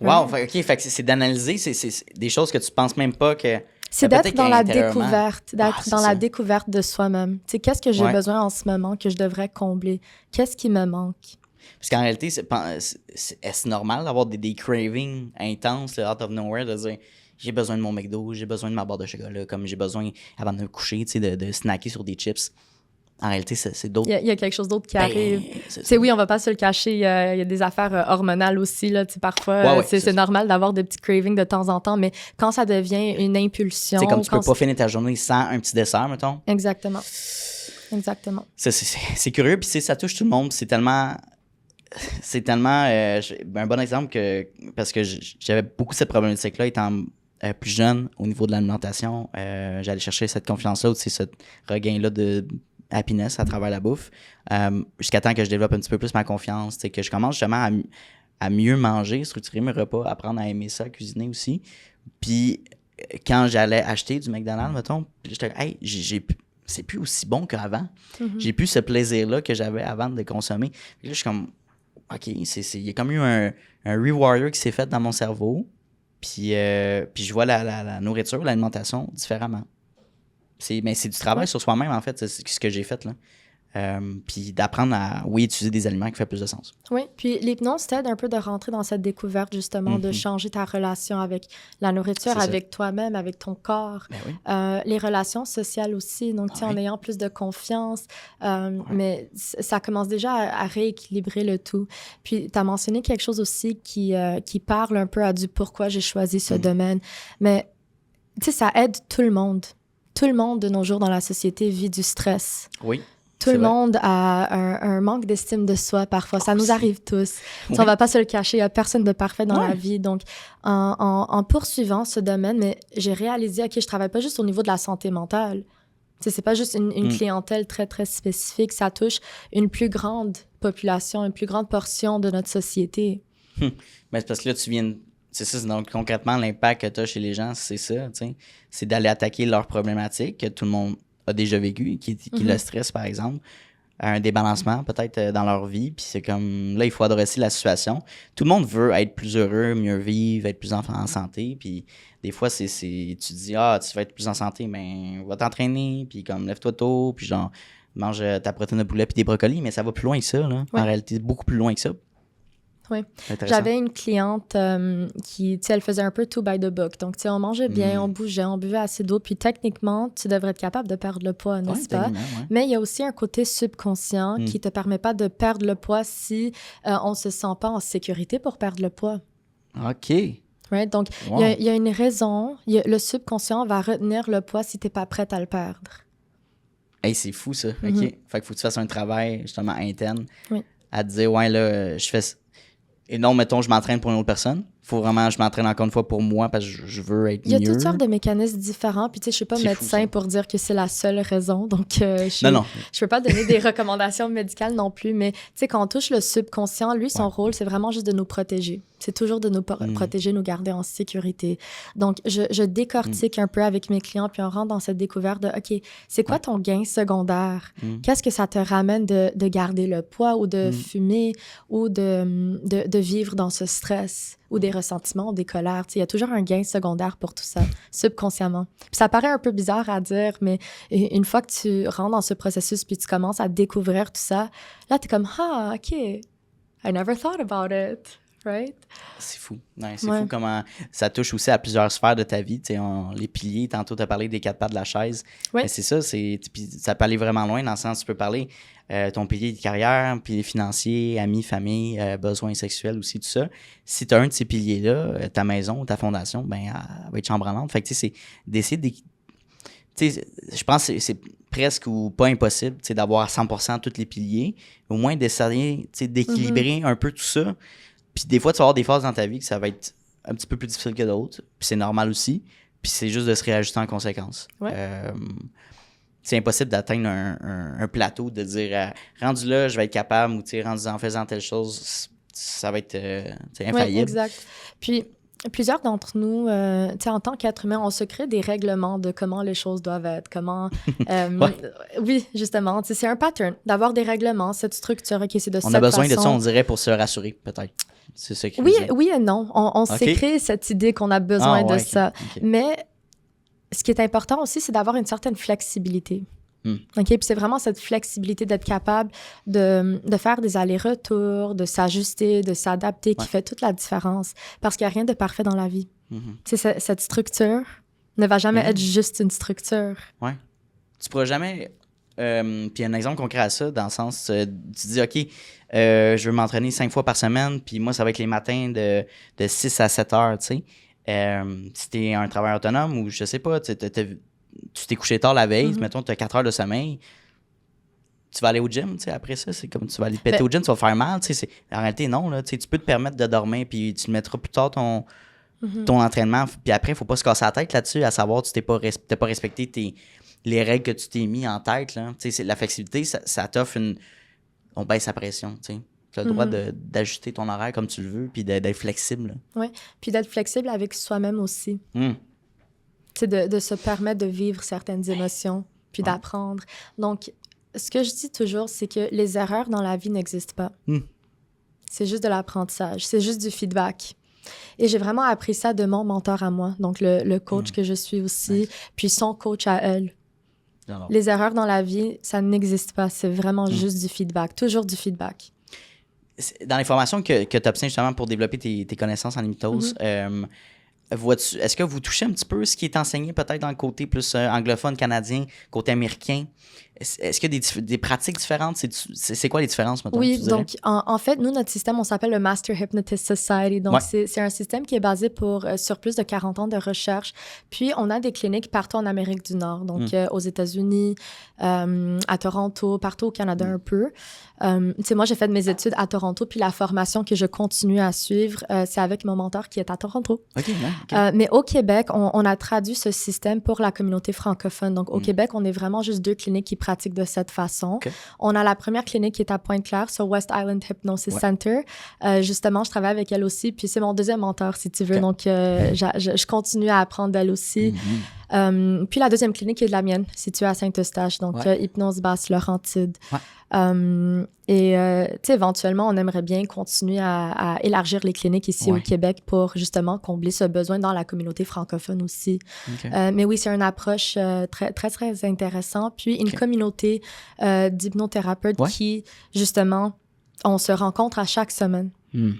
Wow, OK. Fait que c'est d'analyser, c'est des choses que tu penses même pas que... C'est d'être dans la découverte, la découverte de soi-même. Tu sais, qu'est-ce que j'ai besoin en ce moment que je devrais combler? Qu'est-ce qui me manque? Parce qu'en réalité, est-ce normal d'avoir des cravings intenses, out of nowhere, de dire j'ai besoin de mon McDo, j'ai besoin de ma barre de chocolat, comme j'ai besoin, avant de me coucher, tu sais, de snacker sur des chips. En réalité, c'est d'autres... Il y a quelque chose d'autre qui arrive. Oui, on va pas se le cacher. Il y a des affaires hormonales aussi. Là, parfois, c'est normal d'avoir des petits cravings de temps en temps, mais quand ça devient une impulsion... C'est comme tu peux pas finir ta journée sans un petit dessert, mettons. Exactement. C'est curieux, puis ça touche tout le monde. C'est tellement un bon exemple parce que j'avais beaucoup cette problématique-là étant plus jeune au niveau de l'alimentation. J'allais chercher cette confiance-là, aussi ce regain-là de happiness à travers la bouffe, jusqu'à temps que je développe un petit peu plus ma confiance, que je commence justement à mieux manger, structurer mes repas, apprendre à aimer ça, cuisiner aussi. Puis quand j'allais acheter du McDonald's, mettons, puis j'étais hey, c'est plus aussi bon qu'avant. J'ai plus ce plaisir-là que j'avais avant de consommer. Puis là, je suis comme, OK, il y a comme eu un rewire qui s'est fait dans mon cerveau. Puis je vois la nourriture, l'alimentation différemment. Mais c'est du travail sur soi-même, en fait, c'est ce que j'ai fait, là. Puis d'apprendre à, oui, utiliser des aliments qui fait plus de sens. Oui, puis l'hypnose t'aide un peu de rentrer dans cette découverte, justement, de changer ta relation avec la nourriture, avec toi-même, avec ton corps. Ben oui. Les relations sociales aussi, donc, tu sais, en ayant plus de confiance. Mais ça commence déjà à rééquilibrer le tout. Puis, tu as mentionné quelque chose aussi qui parle un peu du pourquoi j'ai choisi ce domaine. Mais, tu sais, ça aide tout le monde. Tout le monde, de nos jours, dans la société, vit du stress. Oui. Tout le monde a un manque d'estime de soi parfois. Ça nous arrive tous. Oui. On ne va pas se le cacher. Il n'y a personne de parfait dans la vie. Donc, en poursuivant ce domaine, mais j'ai réalisé, OK, je ne travaille pas juste au niveau de la santé mentale. Ce n'est pas juste une clientèle très, très spécifique. Ça touche une plus grande population, une plus grande portion de notre société. Mais c'est parce que là, tu viens... C'est ça, donc concrètement, l'impact que tu as chez les gens, c'est ça, tu sais. C'est d'aller attaquer leurs problématiques que tout le monde a déjà vécu, qui le stress, par exemple, un débalancement peut-être dans leur vie, puis c'est comme, là, il faut adresser la situation. Tout le monde veut être plus heureux, mieux vivre, être plus en santé, puis des fois, tu te dis, tu vas être plus en santé, mais va t'entraîner, puis comme, lève-toi tôt, puis genre, mange ta protéine de poulet puis des brocolis, mais ça va plus loin que ça, là. En réalité, beaucoup plus loin que ça. Oui. J'avais une cliente qui, tu sais, elle faisait un peu tout by the book. Donc, tu sais, on mangeait bien, on bougeait, on buvait assez d'eau. Puis, techniquement, tu devrais être capable de perdre le poids, n'est-ce pas? Ouais. Mais il y a aussi un côté subconscient qui ne te permet pas de perdre le poids si on ne se sent pas en sécurité pour perdre le poids. OK. Right? Donc, il y a une raison. Le subconscient va retenir le poids si tu n'es pas prête à le perdre. Hey, c'est fou, ça. OK. Fait qu'il faut que tu fasses un travail, justement, interne à te dire, ouais, là, je fais... Et non, mettons, je m'entraîne pour une autre personne. Faut vraiment, je m'entraîne encore une fois pour moi parce que je veux être mieux. Il y a toutes sortes de mécanismes différents. Puis, tu sais, je suis pas médecin pour dire que c'est la seule raison. Donc, je peux pas donner des recommandations médicales non plus. Mais, tu sais, quand on touche le subconscient, lui, son rôle, c'est vraiment juste de nous protéger. C'est toujours de nous protéger, nous garder en sécurité. Donc, je décortique un peu avec mes clients, puis on rentre dans cette découverte de, OK, c'est quoi ton gain secondaire? Qu'est-ce que ça te ramène de garder le poids ou de fumer ou de vivre dans ce stress ou des ressentiments ou des colères? Il y a toujours un gain secondaire pour tout ça, subconsciemment. Puis ça paraît un peu bizarre à dire, mais une fois que tu rentres dans ce processus puis tu commences à découvrir tout ça, là, tu es comme, OK, I never thought about it. Right? C'est fou. Ouais, c'est fou comment ça touche aussi à plusieurs sphères de ta vie. Les piliers, tantôt, tu as parlé des 4 pattes de la chaise. Mais c'est ça, puis ça peut aller vraiment loin dans le sens tu peux parler ton pilier de carrière, pilier financier, amis, famille, besoins sexuels aussi, tout ça. Si tu as un de ces piliers-là, ta maison, ta fondation, ben elle va être chambranlante. Fait que c'est d'essayer de... Je pense que c'est presque ou pas impossible d'avoir à 100% tous les piliers. Au moins d'essayer d'équilibrer un peu tout ça. Puis des fois, tu vas avoir des phases dans ta vie que ça va être un petit peu plus difficile que d'autres. Puis c'est normal aussi. Puis c'est juste de se réajuster en conséquence. C'est impossible d'atteindre un plateau, de dire rendu là, je vais être capable, ou rendu en faisant telle chose, ça va être infaillible. Oui, exact. Puis plusieurs d'entre nous, en tant qu'être humain, on se crée des règlements de comment les choses doivent être, comment... Oui, justement, c'est un pattern d'avoir des règlements, cette structure, OK, c'est de cette façon. On a besoin de ça, on dirait, pour se rassurer, peut-être. C'est ça qui oui et non. On s'est créé cette idée qu'on a besoin de ça. Okay. Mais ce qui est important aussi, c'est d'avoir une certaine flexibilité. OK? Puis c'est vraiment cette flexibilité d'être capable de faire des allers-retours, de s'ajuster, de s'adapter qui fait toute la différence. Parce qu'il n'y a rien de parfait dans la vie. Cette structure ne va jamais être juste une structure. Oui. Tu pourras jamais... puis un exemple concret à ça, dans le sens, tu dis, OK, je veux m'entraîner 5 fois par semaine, puis moi, ça va être les matins de 6 à 7 heures, tu sais. Si t'es un travailleur autonome ou je sais pas, tu t'es couché tard la veille, mettons, tu as 4 heures de sommeil, tu vas aller au gym, tu sais, après ça, c'est comme tu vas aller te péter au gym, tu vas faire mal, tu sais. En réalité, non, là, tu sais, tu peux te permettre de dormir, puis tu mettras plus tard ton entraînement, puis après, il faut pas se casser la tête là-dessus, à savoir, tu t'as pas respecté les règles que tu t'es mis en tête, là. Tu sais, la flexibilité, ça t'offre on baisse la pression, tu sais. Tu as le droit d'ajuster ton horaire comme tu le veux, puis d'être flexible. Oui, puis d'être flexible avec soi-même aussi. de se permettre de vivre certaines émotions, puis d'apprendre. Donc, ce que je dis toujours, c'est que les erreurs dans la vie n'existent pas. C'est juste de l'apprentissage, c'est juste du feedback. Et j'ai vraiment appris ça de mon mentor à moi, donc le coach que je suis aussi, puis son coach à elle. Alors. Les erreurs dans la vie, ça n'existe pas, c'est vraiment juste du feedback, toujours du feedback. Dans les formations que tu obtiens justement pour développer tes connaissances en hypnose, est-ce que vous touchez un petit peu ce qui est enseigné peut-être dans le côté plus anglophone, canadien, côté américain? Est-ce qu'il y a des pratiques différentes? C'est quoi les différences, mettons? Oui, donc en fait, nous, notre système, on s'appelle le Master Hypnotist Society. Donc, c'est un système qui est basé sur plus de 40 ans de recherche. Puis, on a des cliniques partout en Amérique du Nord, donc aux États-Unis, à Toronto, partout au Canada un peu. Tu sais, moi, j'ai fait mes études à Toronto, puis la formation que je continue à suivre, c'est avec mon mentor qui est à Toronto. OK. Mais au Québec, on a traduit ce système pour la communauté francophone. Donc, au Québec, on est vraiment juste 2 cliniques qui pratiquent de cette façon. Okay. On a la première clinique qui est à Pointe-Claire, sur West Island Hypnosis Center. Justement, je travaille avec elle aussi, puis c'est mon deuxième mentor, si tu veux. Okay. Donc, je continue à apprendre d'elle aussi. Puis la deuxième clinique est de la mienne, située à Saint-Eustache, donc Hypnose Basse-Laurentide. Et tu sais, éventuellement, on aimerait bien continuer à élargir les cliniques ici au Québec pour justement combler ce besoin dans la communauté francophone aussi. Okay. Mais oui, c'est une approche très, très, très intéressante. Puis une communauté d'hypnothérapeutes qui, justement, on se rencontre à chaque semaine.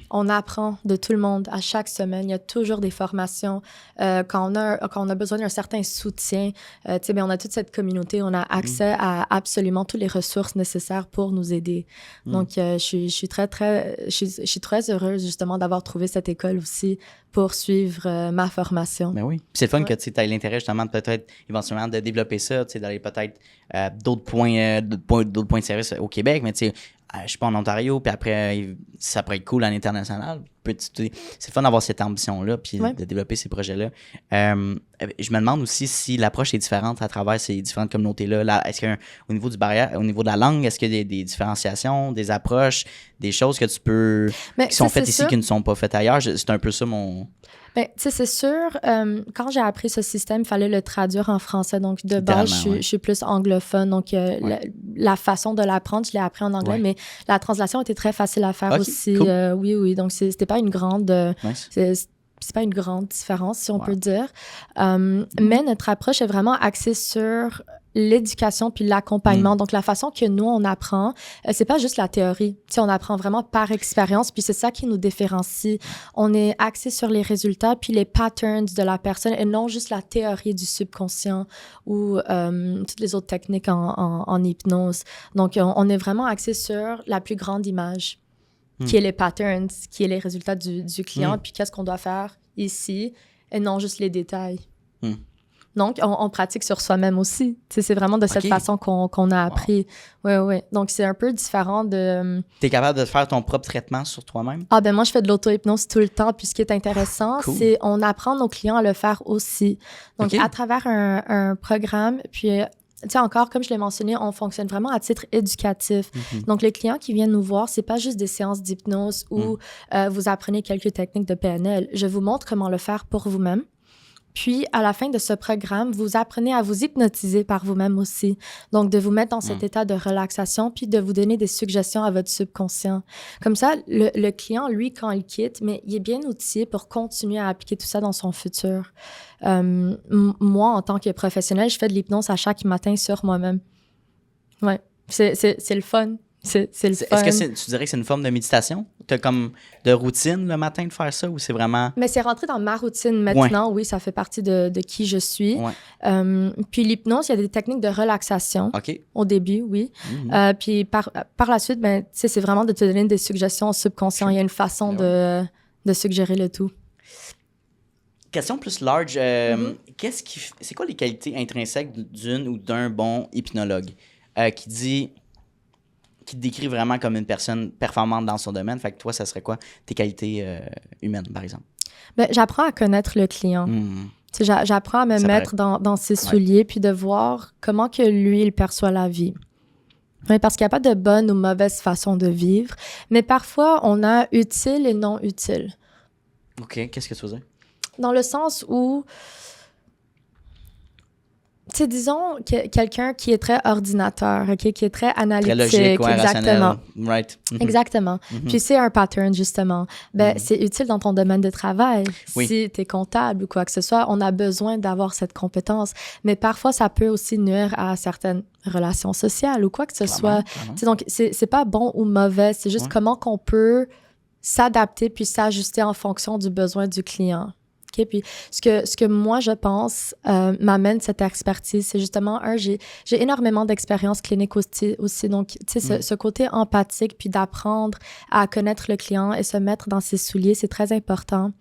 On apprend de tout le monde à chaque semaine. Il y a toujours des formations. Quand on a besoin d'un certain soutien, tu sais, on a toute cette communauté. On a accès à absolument toutes les ressources nécessaires pour nous aider. Donc, je suis très heureuse, justement, d'avoir trouvé cette école aussi pour suivre ma formation. Ben oui. Puis c'est le fun que tu aies l'intérêt, justement, de peut-être, éventuellement, de développer ça, tu sais, d'aller peut-être d'autres points de service au Québec, mais tu sais, je suis pas en Ontario, puis après, ça pourrait être cool à l'international. C'est le fun d'avoir cette ambition-là, puis de développer ces projets-là. Je me demande aussi si l'approche est différente à travers ces différentes communautés-là. Est-ce qu'au niveau au niveau de la langue, est-ce qu'il y a des différenciations, des approches, des choses que tu peux... qui sont faites ici, qui ne sont pas faites ailleurs? C'est un peu ça mon... Bien, tu sais, c'est sûr, quand j'ai appris ce système, il fallait le traduire en français. Donc, de base, je suis plus anglophone. Donc, la façon de l'apprendre, je l'ai appris en anglais, mais la translation était très facile à faire aussi. Cool. Oui. Donc, c'était pas une grande... c'est pas une grande différence, si on peut dire. Mais notre approche est vraiment axée sur l'éducation puis l'accompagnement. Donc, la façon que nous, on apprend, c'est pas juste la théorie. Tu sais, on apprend vraiment par expérience, puis c'est ça qui nous différencie. On est axé sur les résultats puis les patterns de la personne et non juste la théorie du subconscient ou toutes les autres techniques en hypnose. Donc, on est vraiment axé sur la plus grande image, qui est les patterns, qui est les résultats du client, puis qu'est-ce qu'on doit faire ici, et non juste les détails. Donc, on pratique sur soi-même aussi. T'sais, c'est vraiment de cette façon qu'on a appris. Oui. Donc, c'est un peu différent de... T'es capable de faire ton propre traitement sur toi-même? Ah, ben moi, je fais de l'auto-hypnose tout le temps. Puis, ce qui est intéressant, c'est on apprend nos clients à le faire aussi. Donc, à travers un programme, puis... Tu sais, encore, comme je l'ai mentionné, on fonctionne vraiment à titre éducatif. Donc, les clients qui viennent nous voir, c'est pas juste des séances d'hypnose où vous apprenez quelques techniques de PNL. Je vous montre comment le faire pour vous-même. Puis, à la fin de ce programme, vous apprenez à vous hypnotiser par vous-même aussi. Donc, de vous mettre dans cet état de relaxation, puis de vous donner des suggestions à votre subconscient. Comme ça, le client, lui, quand il quitte, mais il est bien outillé pour continuer à appliquer tout ça dans son futur. Moi, en tant que professionnelle, je fais de l'hypnose à chaque matin sur moi-même. Ouais, c'est le fun. C'est le fun. Est-ce que tu dirais que c'est une forme de méditation? Tu as comme de routine le matin de faire ça ou c'est vraiment... Mais c'est rentré dans ma routine maintenant, oui, ça fait partie de qui je suis. Puis l'hypnose, il y a des techniques de relaxation au début, oui. Puis par la suite, ben, c'est vraiment de te donner des suggestions au subconscient. Il y a une façon de suggérer le tout. Question plus large, c'est quoi les qualités intrinsèques d'une ou d'un bon hypnologue qui te décrit vraiment comme une personne performante dans son domaine? Fait que toi, ça serait quoi tes qualités humaines, par exemple? Ben, j'apprends à connaître le client. J'apprends à me mettre dans ses souliers puis de voir comment que lui, il perçoit la vie. Oui, parce qu'il n'y a pas de bonne ou mauvaise façon de vivre, mais parfois, on a utile et non utile. OK. Qu'est-ce que tu veux dire? Dans le sens où... c'est, disons, quelqu'un qui est très ordinateur, OK, qui est très analytique. Très logique, ouais, exactement. rationnel. Right. Exactement. Puis c'est un pattern, justement. C'est utile dans ton domaine de travail. Oui. Si tu es comptable ou quoi que ce soit, on a besoin d'avoir cette compétence. Mais parfois, ça peut aussi nuire à certaines relations sociales ou quoi que ce soit. Donc, c'est pas bon ou mauvais. C'est juste comment qu'on peut s'adapter puis s'ajuster en fonction du besoin du client. OK? Puis ce que moi, je pense, m'amène cette expertise, c'est justement, j'ai énormément d'expérience clinique aussi. Donc, tu sais, ce côté empathique, puis d'apprendre à connaître le client et se mettre dans ses souliers, c'est très important.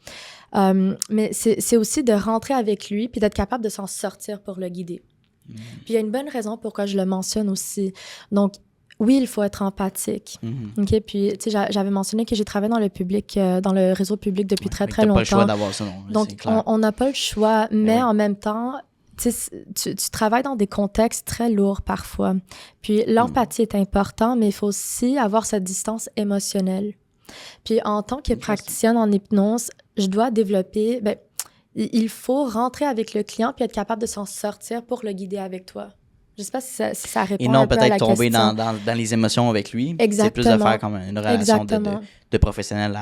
Mais c'est aussi de rentrer avec lui, puis d'être capable de s'en sortir pour le guider. Puis il y a une bonne raison pourquoi je le mentionne aussi. Donc, oui, il faut être empathique. OK? Puis, tu sais, j'avais mentionné que j'ai travaillé dans le public, dans le réseau public depuis très longtemps. T'as pas le choix d'avoir ça, non? Donc, on n'a pas le choix, mais en même temps, tu travailles dans des contextes très lourds parfois. Puis, l'empathie est important, mais il faut aussi avoir cette distance émotionnelle. Puis, en tant que praticienne en hypnose, je dois développer... il faut rentrer avec le client puis être capable de s'en sortir pour le guider avec toi. Je ne sais pas si ça répond et non, un peu à la question. peut-être tomber dans les émotions avec lui. Exactement. C'est plus de faire comme une relation de professionnel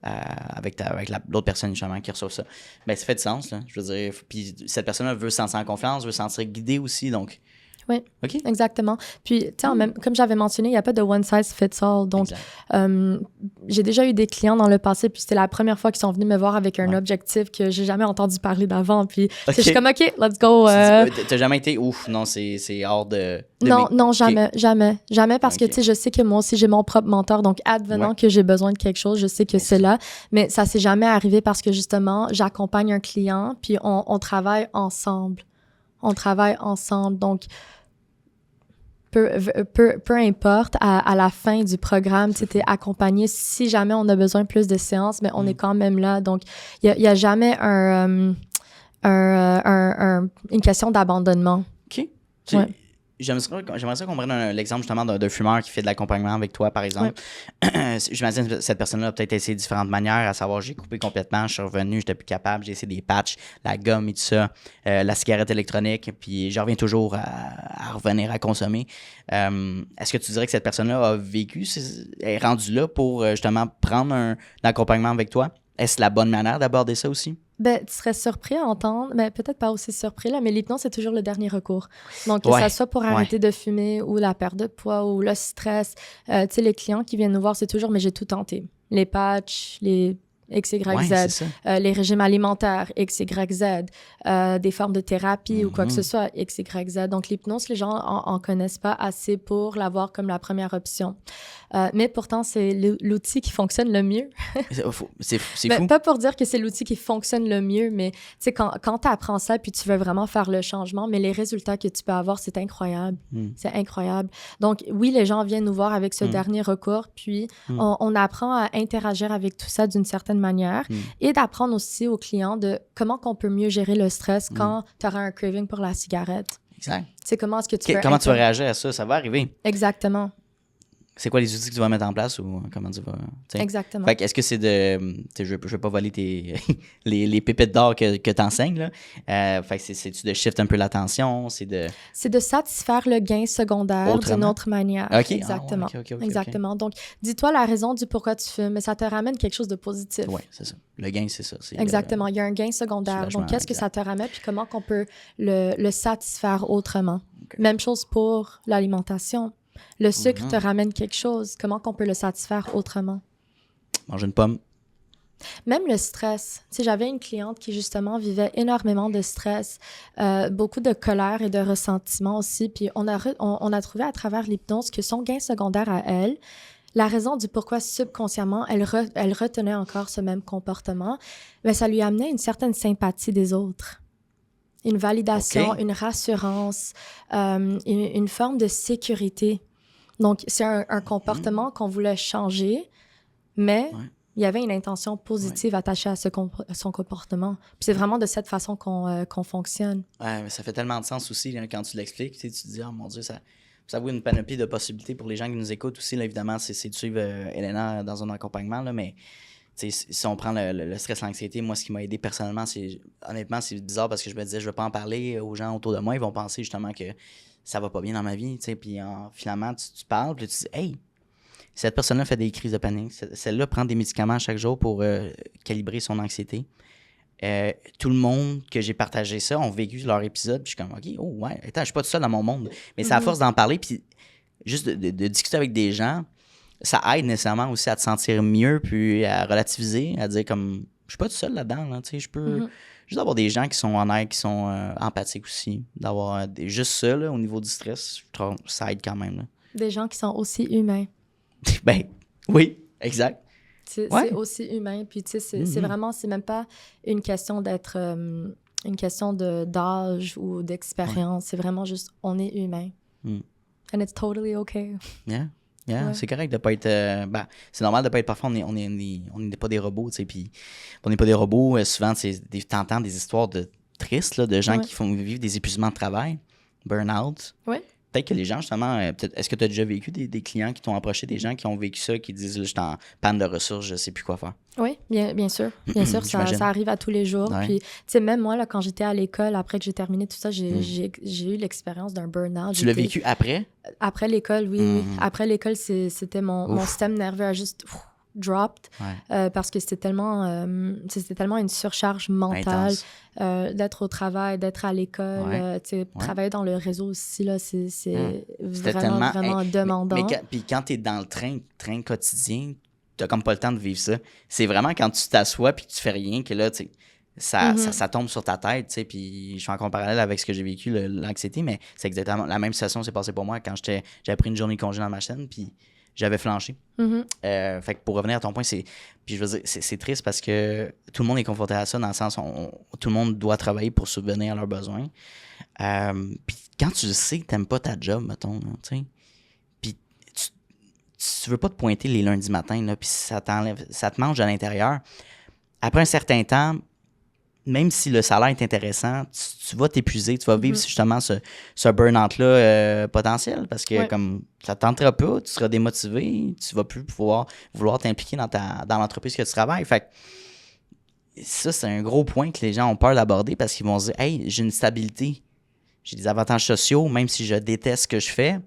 avec l'autre personne justement qui reçoit ça. Ben, ça fait du sens, là. Je veux dire, puis cette personne-là veut se sentir en confiance, veut se sentir guidée aussi, donc... Oui, OK. Exactement. Puis, tu sais, comme j'avais mentionné, il n'y a pas de one size fits all. Donc, j'ai déjà eu des clients dans le passé, puis c'était la première fois qu'ils sont venus me voir avec un objectif que j'ai jamais entendu parler d'avant. Puis, je suis comme, OK, let's go. T'as jamais été, ouf, non, c'est hors de non, jamais, parce que, tu sais, je sais que moi aussi, j'ai mon propre mentor. Donc, advenant que j'ai besoin de quelque chose, je sais que c'est là. Mais ça s'est jamais arrivé parce que, justement, j'accompagne un client, puis on travaille ensemble. Donc, peu importe, à la fin du programme, tu es accompagné. Si jamais on a besoin de plus de séances, mais on est quand même là. Donc, il y a jamais une question d'abandonnement. OK. J'aimerais ça qu'on prenne l'exemple justement d'un fumeur qui fait de l'accompagnement avec toi, par exemple. J'imagine que cette personne-là a peut-être essayé différentes manières, à savoir, j'ai coupé complètement, je suis revenu, j'étais plus capable, j'ai essayé des patchs, la gomme et tout ça, la cigarette électronique, puis je reviens toujours à revenir à consommer. Est-ce que tu dirais que cette personne-là a vécu, est rendue là pour justement prendre un accompagnement avec toi? Est-ce la bonne manière d'aborder ça aussi? Ben, tu serais surpris à entendre, mais peut-être pas aussi surpris, là, mais l'hypnose, c'est toujours le dernier recours. Donc, que ça soit pour arrêter de fumer ou la perte de poids ou le stress, tu sais, les clients qui viennent nous voir, c'est toujours, mais j'ai tout tenté. Les patchs, les X, Y, Z, les régimes alimentaires, X, Y, Z, des formes de thérapie ou quoi que ce soit, X, Y, Z. Donc, l'hypnose, les gens en connaissent pas assez pour l'avoir comme la première option. Mais pourtant, c'est l'outil qui fonctionne le mieux. C'est ben, fou. Pas pour dire que c'est l'outil qui fonctionne le mieux, mais tu sais, quand tu apprends ça puis tu veux vraiment faire le changement, mais les résultats que tu peux avoir, c'est incroyable. C'est incroyable. Donc, oui, les gens viennent nous voir avec ce dernier recours, puis on apprend à interagir avec tout ça d'une certaine manière et d'apprendre aussi aux clients de comment qu'on peut mieux gérer le stress quand tu auras un craving pour la cigarette. Exact. Tu sais, comment est-ce que tu Comment tu vas réagir à ça? Ça va arriver. Exactement. C'est quoi les outils que tu vas mettre en place ou comment tu vas... T'sais. Exactement. Fait que est-ce que c'est de... Je vais pas voler les pépites d'or que tu enseignes, là. Fait que c'est-tu de shift un peu l'attention? C'est de satisfaire le gain secondaire d'une autre manière. OK. Exactement. Okay. Exactement. Donc, dis-toi la raison du pourquoi tu fumes, mais ça te ramène quelque chose de positif. Oui, c'est ça. Le gain, c'est ça. Exactement. Il y a un gain secondaire. Donc, qu'est-ce que ça te ramène puis comment qu'on peut le satisfaire autrement? Okay. Même chose pour l'alimentation. Le sucre te ramène quelque chose. Comment qu'on peut le satisfaire autrement? Manger une pomme. Même le stress. Tu sais, j'avais une cliente qui, justement, vivait énormément de stress, beaucoup de colère et de ressentiment aussi. Puis, on a trouvé à travers l'hypnose que son gain secondaire à elle, la raison du pourquoi subconsciemment, elle retenait encore ce même comportement, bien, ça lui amenait une certaine sympathie des autres. Une validation, une rassurance, une forme de sécurité. Donc, c'est un comportement qu'on voulait changer, mais il y avait une intention positive attachée à son comportement. Puis c'est vraiment de cette façon qu'on fonctionne. Ouais, mais ça fait tellement de sens aussi là, quand tu l'expliques. Tu te dis, oh mon Dieu, ça ouvre une panoplie de possibilités pour les gens qui nous écoutent aussi. Là, évidemment, c'est de suivre Elena dans un accompagnement, là, mais Si on prend le stress, l'anxiété, moi, ce qui m'a aidé personnellement, honnêtement, c'est bizarre parce que je me disais, je ne vais pas en parler aux gens autour de moi. Ils vont penser justement que ça va pas bien dans ma vie. Puis finalement, tu parles, puis tu dis, hey, cette personne-là fait des crises de panique. Celle-là prend des médicaments chaque jour pour calibrer son anxiété. Tout le monde que j'ai partagé ça ont vécu leur épisode. Puis je suis comme, OK, oh ouais, attends, je suis pas tout seul dans mon monde. Mais c'est à force d'en parler, puis juste de discuter avec des gens, ça aide nécessairement aussi à te sentir mieux, puis à relativiser, à dire comme, je suis pas tout seul là-dedans, là, tu sais, je peux... Juste d'avoir des gens qui sont honnêtes, qui sont empathiques aussi. D'avoir juste ça, là, au niveau du stress, je trouve ça aide quand même. Là. Des gens qui sont aussi humains. Ben, oui, exact. C'est aussi humain. Puis, tu sais, c'est vraiment, c'est même pas une question d'être, une question d'âge ou d'expérience. C'est vraiment juste, on est humain. And it's totally okay. Yeah. C'est correct de pas être... c'est normal de pas être parfait. On n'est pas des robots, tu sais. Puis, on n'est pas des robots. Souvent, t'entends des histoires tristes, là, de gens qui font vivre des épuisements de travail, burn-out. Oui. Peut-être que les gens, justement, est-ce que tu as déjà vécu des clients qui t'ont approché, des gens qui ont vécu ça, qui disent, là, je suis en panne de ressources, je sais plus quoi faire? Oui, bien sûr. Bien sûr, ça arrive à tous les jours. Ouais. Puis, tu sais, même moi, là, quand j'étais à l'école, après que j'ai terminé tout ça, j'ai eu l'expérience d'un burn-out. Tu l'as vécu après? Après l'école, oui. Après l'école, c'était mon système nerveux a juste dropped parce que c'était tellement une surcharge mentale d'être au travail, d'être à l'école, travailler dans le réseau aussi, là, c'est vraiment demandant. Puis quand tu es dans le train quotidien, tu n'as comme pas le temps de vivre ça. C'est vraiment quand tu t'assois puis que tu fais rien que là, tu sais, ça tombe sur ta tête, tu sais, puis je suis en parallèle avec ce que j'ai vécu, l'anxiété, mais c'est exactement la même situation s'est passée pour moi quand j'avais pris une journée de congé dans ma chaîne, puis j'avais flanché. Fait que pour revenir à ton point, puis je veux dire, c'est triste parce que tout le monde est confronté à ça dans le sens où tout le monde doit travailler pour subvenir à leurs besoins. Puis quand tu sais que t'aimes pas ta job, mettons, tu sais, puis tu veux pas te pointer les lundis matins, là, puis ça te mange à l'intérieur. Après un certain temps, même si le salaire est intéressant, tu vas t'épuiser, tu vas vivre justement ce burn-out-là potentiel parce que comme ça ne tentera pas, tu seras démotivé, tu vas plus vouloir t'impliquer dans l'entreprise que tu travailles. Fait que ça, c'est un gros point que les gens ont peur d'aborder parce qu'ils vont se dire « Hey, j'ai une stabilité, j'ai des avantages sociaux, même si je déteste ce que je fais. »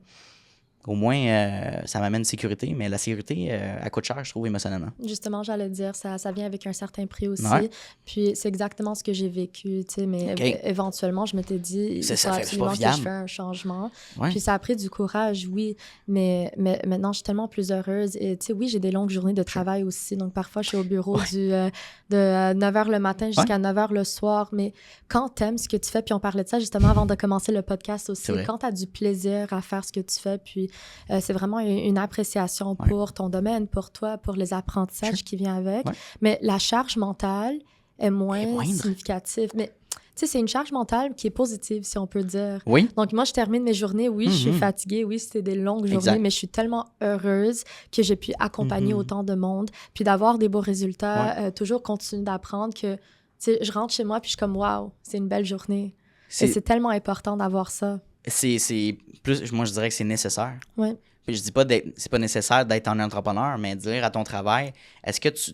Au moins, ça m'amène sécurité, mais la sécurité, elle coûte cher, je trouve, émotionnellement. Justement, j'allais dire, ça vient avec un certain prix aussi. Ouais. Puis c'est exactement ce que j'ai vécu, tu sais, mais éventuellement, je m'étais dit, il faut absolument que je fasse un changement. Ouais. Puis ça a pris du courage, oui, mais maintenant, je suis tellement plus heureuse. Et tu sais, oui, j'ai des longues journées de travail aussi, donc parfois, je suis au bureau de 9h le matin jusqu'à 9h le soir, mais quand t'aimes ce que tu fais, puis on parlait de ça justement avant de commencer le podcast aussi, quand t'as du plaisir à faire ce que tu fais, puis c'est vraiment une appréciation pour ton domaine, pour toi, pour les apprentissages qui viennent avec. Mais la charge mentale est moins significative. Mais tu sais, c'est une charge mentale qui est positive, si on peut dire. Oui. Donc moi, je termine mes journées. Oui, je suis fatiguée. Oui, c'était des longues journées, mais je suis tellement heureuse que j'ai pu accompagner autant de monde, puis d'avoir des beaux résultats, toujours continuer d'apprendre que, tu sais, je rentre chez moi, puis je suis comme, waouh, c'est une belle journée. Et c'est tellement important d'avoir ça. C'est plus, moi je dirais que c'est nécessaire. Oui. Puis je dis pas c'est pas nécessaire d'être un entrepreneur, mais dire à ton travail, est-ce que tu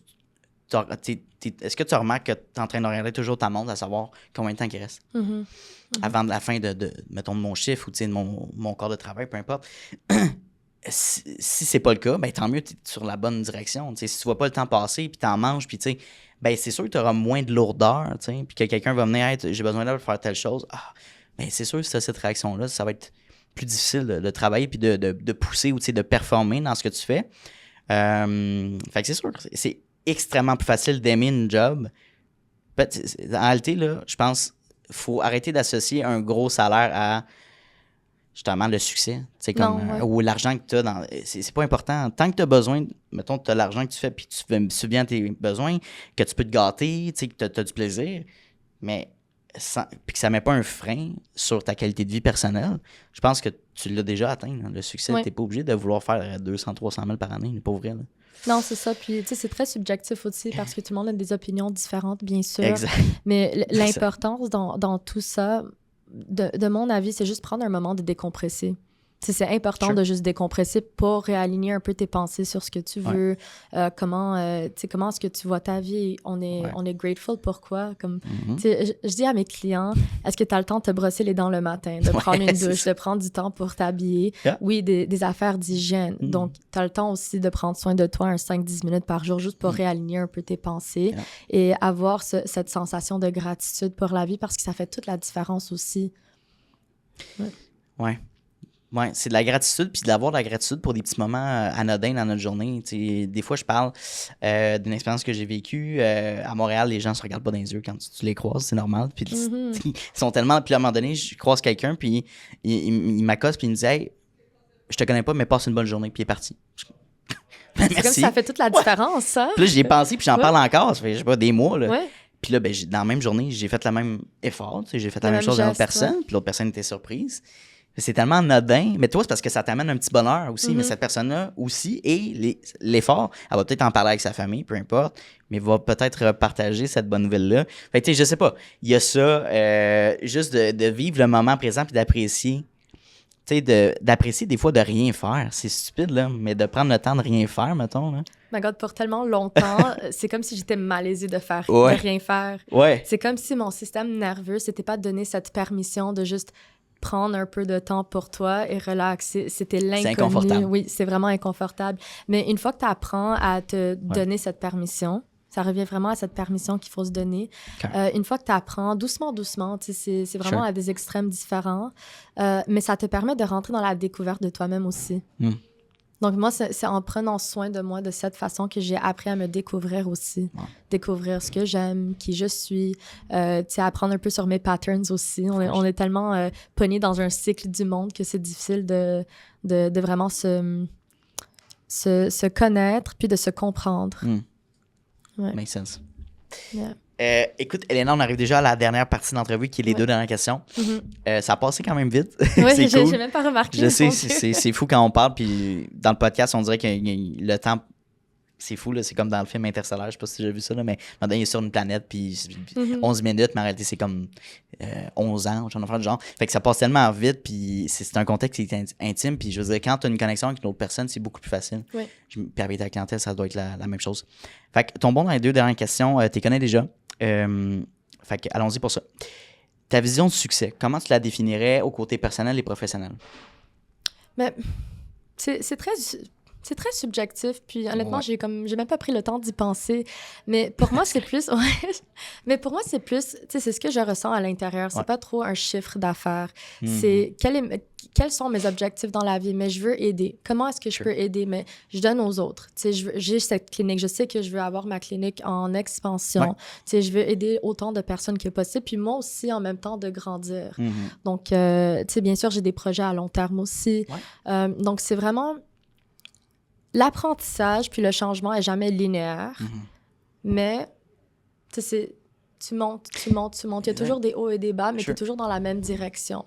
remarques que tu es en train d'orienter toujours ta montre à savoir combien de temps il reste? Avant la fin mettons, de mon chiffre ou de mon corps de travail, peu importe. si c'est pas le cas, ben tant mieux, tu es sur la bonne direction. T'sais, si tu vois pas le temps passer, puis tu en manges, puis tu sais, ben c'est sûr que tu auras moins de lourdeur, puis que quelqu'un va venir, j'ai besoin d'aide pour faire telle chose. Ben c'est sûr que si tu as cette réaction-là, ça va être plus difficile de travailler puis de pousser ou de performer dans ce que tu fais. Fait que c'est sûr que c'est extrêmement plus facile d'aimer une job. En réalité, là, je pense qu'il faut arrêter d'associer un gros salaire à justement le succès. Ou l'argent que tu as. C'est pas important. Tant que tu as besoin, mettons, tu as l'argent que tu fais puis tu subviens à tes besoins, que tu peux te gâter, que tu as du plaisir, mais puis que ça ne met pas un frein sur ta qualité de vie personnelle, je pense que tu l'as déjà atteint. Là. Le succès, tu n'es pas obligé de vouloir faire 200, 300 000 par année, pas vrai. Là. Non, c'est ça. Puis, tu sais, c'est très subjectif aussi parce que tout le monde a des opinions différentes, bien sûr. Exact. Mais l'importance dans tout ça, de mon avis, c'est juste prendre un moment de décompresser. C'est important Sure. de juste décompresser pour réaligner un peu tes pensées sur ce que tu veux, comment est-ce que tu vois ta vie. On est grateful pourquoi. Comme, je dis à mes clients, est-ce que tu as le temps de te brosser les dents le matin, de prendre une douche, de prendre du temps pour t'habiller? Yeah. Oui, des affaires d'hygiène. Donc, tu as le temps aussi de prendre soin de toi 5-10 minutes par jour juste pour réaligner un peu tes pensées et avoir cette sensation de gratitude pour la vie parce que ça fait toute la différence aussi. Ouais. Ouais, c'est de la gratitude, puis d'avoir de la gratitude pour des petits moments anodins dans notre journée. T'sais, des fois, je parle d'une expérience que j'ai vécue. À Montréal, les gens se regardent pas dans les yeux quand tu les croises, c'est normal. Puis ils sont tellement... Puis à un moment donné, je croise quelqu'un, puis il m'accoste, puis il me dit « Hey, je te connais pas, mais passe une bonne journée. » Puis il est parti. C'est comme ça fait toute la différence, ça. Puis là, j'y ai pensé, puis j'en parle encore. Ça fait, je sais pas, des mois, là. Ouais. Puis là, ben, dans la même journée, j'ai fait le même effort. J'ai fait la même chose à l'autre personne, puis l'autre personne était surprise. C'est tellement anodin. Mais toi, c'est parce que ça t'amène un petit bonheur aussi. Mais cette personne-là aussi, et l'effort, elle va peut-être en parler avec sa famille, peu importe, mais va peut-être partager cette bonne nouvelle-là. Fait que, tu sais, je sais pas. Il y a ça, juste de vivre le moment présent puis d'apprécier. Tu sais, d'apprécier des fois de rien faire. C'est stupide, là, mais de prendre le temps de rien faire, mettons, là. My God, pour tellement longtemps, c'est comme si j'étais malaisée de rien faire. Ouais. C'est comme si mon système nerveux s'était pas donné cette permission de juste prendre un peu de temps pour toi et relaxer. C'était l'inconnu. C'est inconfortable. Oui, c'est vraiment inconfortable. Mais une fois que tu apprends à te donner cette permission, ça revient vraiment à cette permission qu'il faut se donner. Okay. Une fois que tu apprends, doucement, c'est vraiment à des extrêmes différents, mais ça te permet de rentrer dans la découverte de toi-même aussi. Donc, moi, c'est en prenant soin de moi de cette façon que j'ai appris à me découvrir aussi. Ouais. Découvrir ce que j'aime, qui je suis, apprendre un peu sur mes patterns aussi. On est tellement pognés dans un cycle du monde que c'est difficile de vraiment se connaître puis de se comprendre. Ouais. Makes sense. Yeah. Écoute, Elena, on arrive déjà à la dernière partie de l'entrevue qui est les deux dernières questions. Ça a passé quand même vite. Oui, c'est cool. J'ai même pas remarqué. Je sais, c'est fou quand on parle. Puis dans le podcast, on dirait que le temps, c'est fou. Là, c'est comme dans le film Interstellar. Je sais pas si tu as déjà vu ça, là, mais maintenant, il est sur une planète. Puis 11 minutes, mais en réalité, c'est comme 11 ans. J'en ai fait du genre. Fait que ça passe tellement vite. Puis c'est un contexte qui est intime. Puis je veux dire, quand tu as une connexion avec une autre personne, c'est beaucoup plus facile. Oui. Puis avec ta clientèle, ça doit être la même chose. Fait que ton bon dans les deux dernières questions, tu les connais déjà. Fait que allons-y pour ça. Ta vision du succès, comment tu la définirais au côté personnel et professionnel? Mais c'est très subjectif, puis honnêtement, j'ai même pas pris le temps d'y penser. Mais pour moi, c'est plus... Mais pour moi, c'est plus... Tu sais, c'est ce que je ressens à l'intérieur. C'est pas trop un chiffre d'affaires. C'est quels sont mes objectifs dans la vie? Mais je veux aider. Comment est-ce que je peux aider? Mais je donne aux autres. Tu sais, j'ai cette clinique. Je sais que je veux avoir ma clinique en expansion. Tu sais, je veux aider autant de personnes que possible. Puis moi aussi, en même temps, de grandir. Donc, tu sais, bien sûr, j'ai des projets à long terme aussi. Donc, c'est vraiment... L'apprentissage puis le changement est jamais linéaire, mais tu montes. Il y a toujours des hauts et des bas, mais tu es toujours dans la même direction.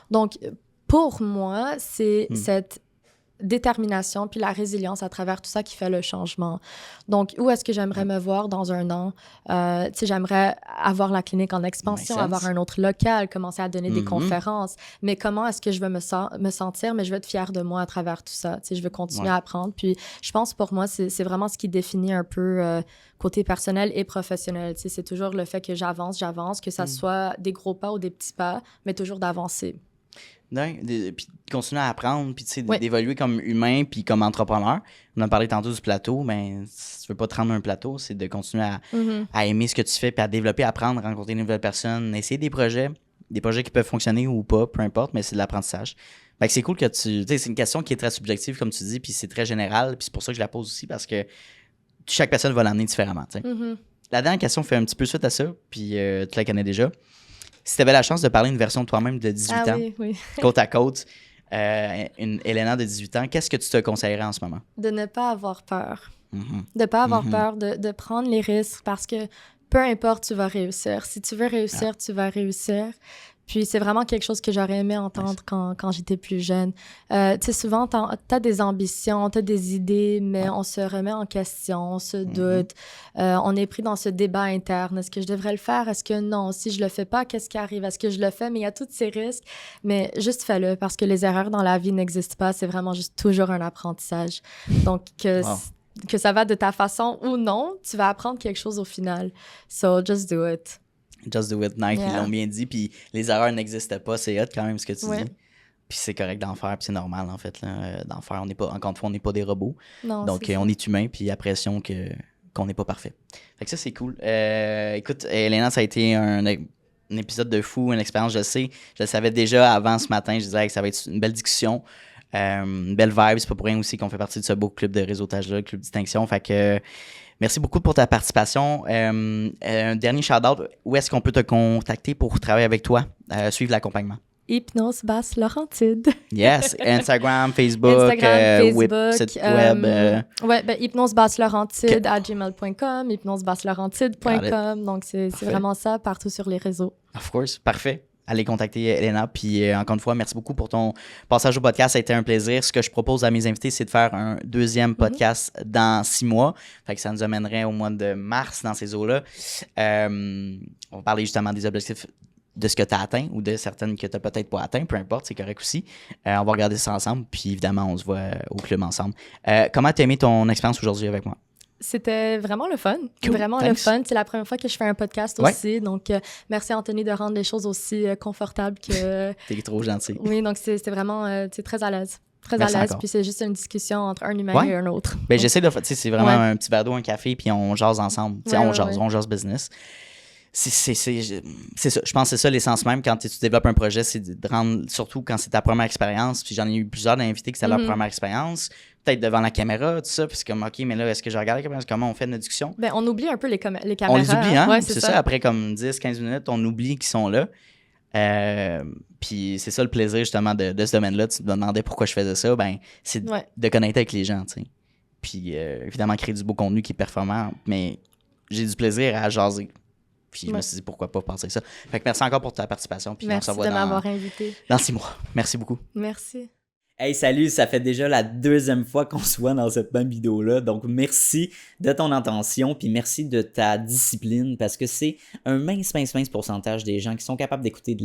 Donc, pour moi, c'est cette détermination puis la résilience à travers tout ça qui fait le changement. Donc, où est-ce que j'aimerais me voir dans un an? Tu sais, j'aimerais avoir la clinique en expansion, avoir un autre local, commencer à donner des conférences. Mais comment est-ce que je veux me sentir? Mais je veux être fière de moi à travers tout ça. Tu sais, je veux continuer à apprendre. Puis, je pense pour moi, c'est vraiment ce qui définit un peu côté personnel et professionnel. Tu sais, c'est toujours le fait que j'avance, que ça soit des gros pas ou des petits pas, mais toujours d'avancer. Puis continuer à apprendre, puis d'évoluer comme humain, puis comme entrepreneur. On a parlé tantôt du plateau, mais si tu veux pas te rendre un plateau, c'est de continuer à aimer ce que tu fais, puis à développer, à apprendre, rencontrer de nouvelles personnes, essayer des projets qui peuvent fonctionner ou pas, peu importe, mais c'est de l'apprentissage. Fait que c'est cool que tu sais, c'est une question qui est très subjective, comme tu dis, puis c'est très général, puis c'est pour ça que je la pose aussi, parce que chaque personne va l'emmener différemment, tu sais. La dernière question fait un petit peu suite à ça, puis tu la connais déjà. Si tu avais la chance de parler une version de toi-même de 18 ans, côte à côte, une Elena de 18 ans, qu'est-ce que tu te conseillerais en ce moment? De ne pas avoir peur. De ne pas avoir peur, de prendre les risques parce que peu importe, tu vas réussir. Si tu veux réussir, tu vas réussir. Puis c'est vraiment quelque chose que j'aurais aimé entendre quand j'étais plus jeune. Tu sais, souvent, t'as des ambitions, t'as des idées, mais on se remet en question, on se doute. On est pris dans ce débat interne. Est-ce que je devrais le faire? Est-ce que non? Si je le fais pas, qu'est-ce qui arrive? Est-ce que je le fais? Mais il y a tous ces risques. Mais juste fais-le, parce que les erreurs dans la vie n'existent pas. C'est vraiment juste toujours un apprentissage. Donc, que ça va de ta façon ou non, tu vas apprendre quelque chose au final. So, just do it. Just do it, Nike, ils l'ont bien dit. Puis les erreurs n'existent pas, c'est hot quand même ce que tu dis. Puis c'est correct d'en faire, puis c'est normal en fait là, d'en faire. Encore une fois, on n'est pas des robots. Non, donc on est humain, puis il y a pression qu'on n'est pas parfait. Fait que ça, c'est cool. Écoute, Elena, ça a été un épisode de fou, une expérience, je sais. Je le savais déjà avant ce matin. Je disais que ça va être une belle discussion. Une belle vibe, c'est pas pour rien aussi qu'on fait partie de ce beau club de réseautage-là, Club Distinction. Fait que merci beaucoup pour ta participation. Un dernier shout-out, où est-ce qu'on peut te contacter pour travailler avec toi, suivre l'accompagnement? Hypnose Basse Laurentide. Yes, Instagram, Facebook, site web. Ouais, ben Hypnose Basse Laurentide à gmail.com, hypnosebasslaurentide.com. Donc c'est vraiment ça, partout sur les réseaux. Of course, parfait. Allez contacter Elena. Puis encore une fois, merci beaucoup pour ton passage au podcast. Ça a été un plaisir. Ce que je propose à mes invités, c'est de faire un deuxième podcast dans 6 mois. Fait que ça nous amènerait au mois de mars dans ces eaux-là. On va parler justement des objectifs de ce que tu as atteint ou de certaines que tu n'as peut-être pas atteint. Peu importe, c'est correct aussi. On va regarder ça ensemble. Puis évidemment, on se voit au club ensemble. Comment tu as aimé ton expérience aujourd'hui avec moi? C'était vraiment le fun. Cool, vraiment thanks. le fun. C'est la première fois que je fais un podcast aussi. Donc, merci Anthony de rendre les choses aussi confortables que... T'es trop gentil. Oui, donc c'est vraiment très à l'aise. Très Merci à l'aise. encore. Puis c'est juste une discussion entre un humain et un autre. Ben, j'essaie de... Tu sais, c'est vraiment un petit verre d'eau, un café, puis on jase ensemble. Tu sais, on jase business. C'est ça. Je pense que c'est ça l'essence même quand tu développes un projet, c'est de rendre, surtout quand c'est ta première expérience. Puis j'en ai eu plusieurs d'invités que c'est leur première expérience, peut-être devant la caméra, tout ça. Puis c'est comme, OK, mais là, est-ce que je regarde la caméra? Comment on fait notre discussion? Ben, on oublie un peu les caméras. On les oublie, hein? Ouais, c'est ça. Après comme 10-15 minutes, on oublie qu'ils sont là. Puis c'est ça le plaisir justement de ce domaine-là. Tu te demandais pourquoi je faisais ça. Ben, c'est de connecter avec les gens, tu sais. Puis évidemment, créer du beau contenu qui est performant. Mais j'ai du plaisir à jaser. Puis je me suis dit pourquoi pas penser ça. Fait que merci encore pour ta participation. Puis merci on se revoit de m'avoir invité. Dans 6 mois. Merci beaucoup. Merci. Hey, salut, ça fait déjà la 2e fois qu'on se voit dans cette même vidéo-là. Donc, merci de ton attention, puis merci de ta discipline, parce que c'est un mince pourcentage des gens qui sont capables d'écouter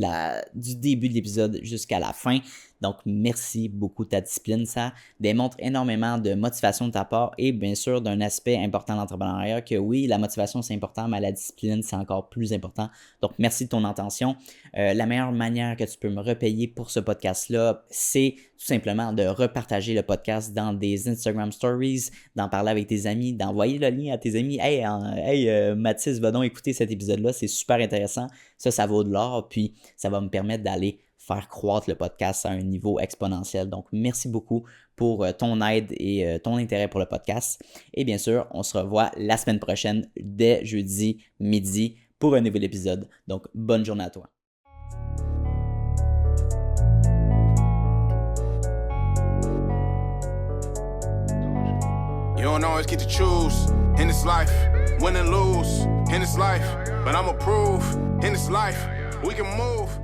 du début de l'épisode jusqu'à la fin. Donc, merci beaucoup de ta discipline. Ça démontre énormément de motivation de ta part et bien sûr d'un aspect important de l'entrepreneuriat que oui, la motivation c'est important, mais la discipline c'est encore plus important. Donc, merci de ton attention. La meilleure manière que tu peux me repayer pour ce podcast-là, c'est tout simplement de repartager le podcast dans des Instagram Stories, d'en parler avec tes amis, d'envoyer le lien à tes amis. Hey, Mathis, va donc écouter cet épisode-là, c'est super intéressant. Ça vaut de l'or, puis ça va me permettre d'aller faire croître le podcast à un niveau exponentiel. Donc, merci beaucoup pour ton aide et ton intérêt pour le podcast. Et bien sûr, on se revoit la semaine prochaine dès jeudi midi pour un nouvel épisode. Donc, bonne journée à toi. You don't always get to choose in this life, win and lose in this life, but I'ma prove in this life we can move.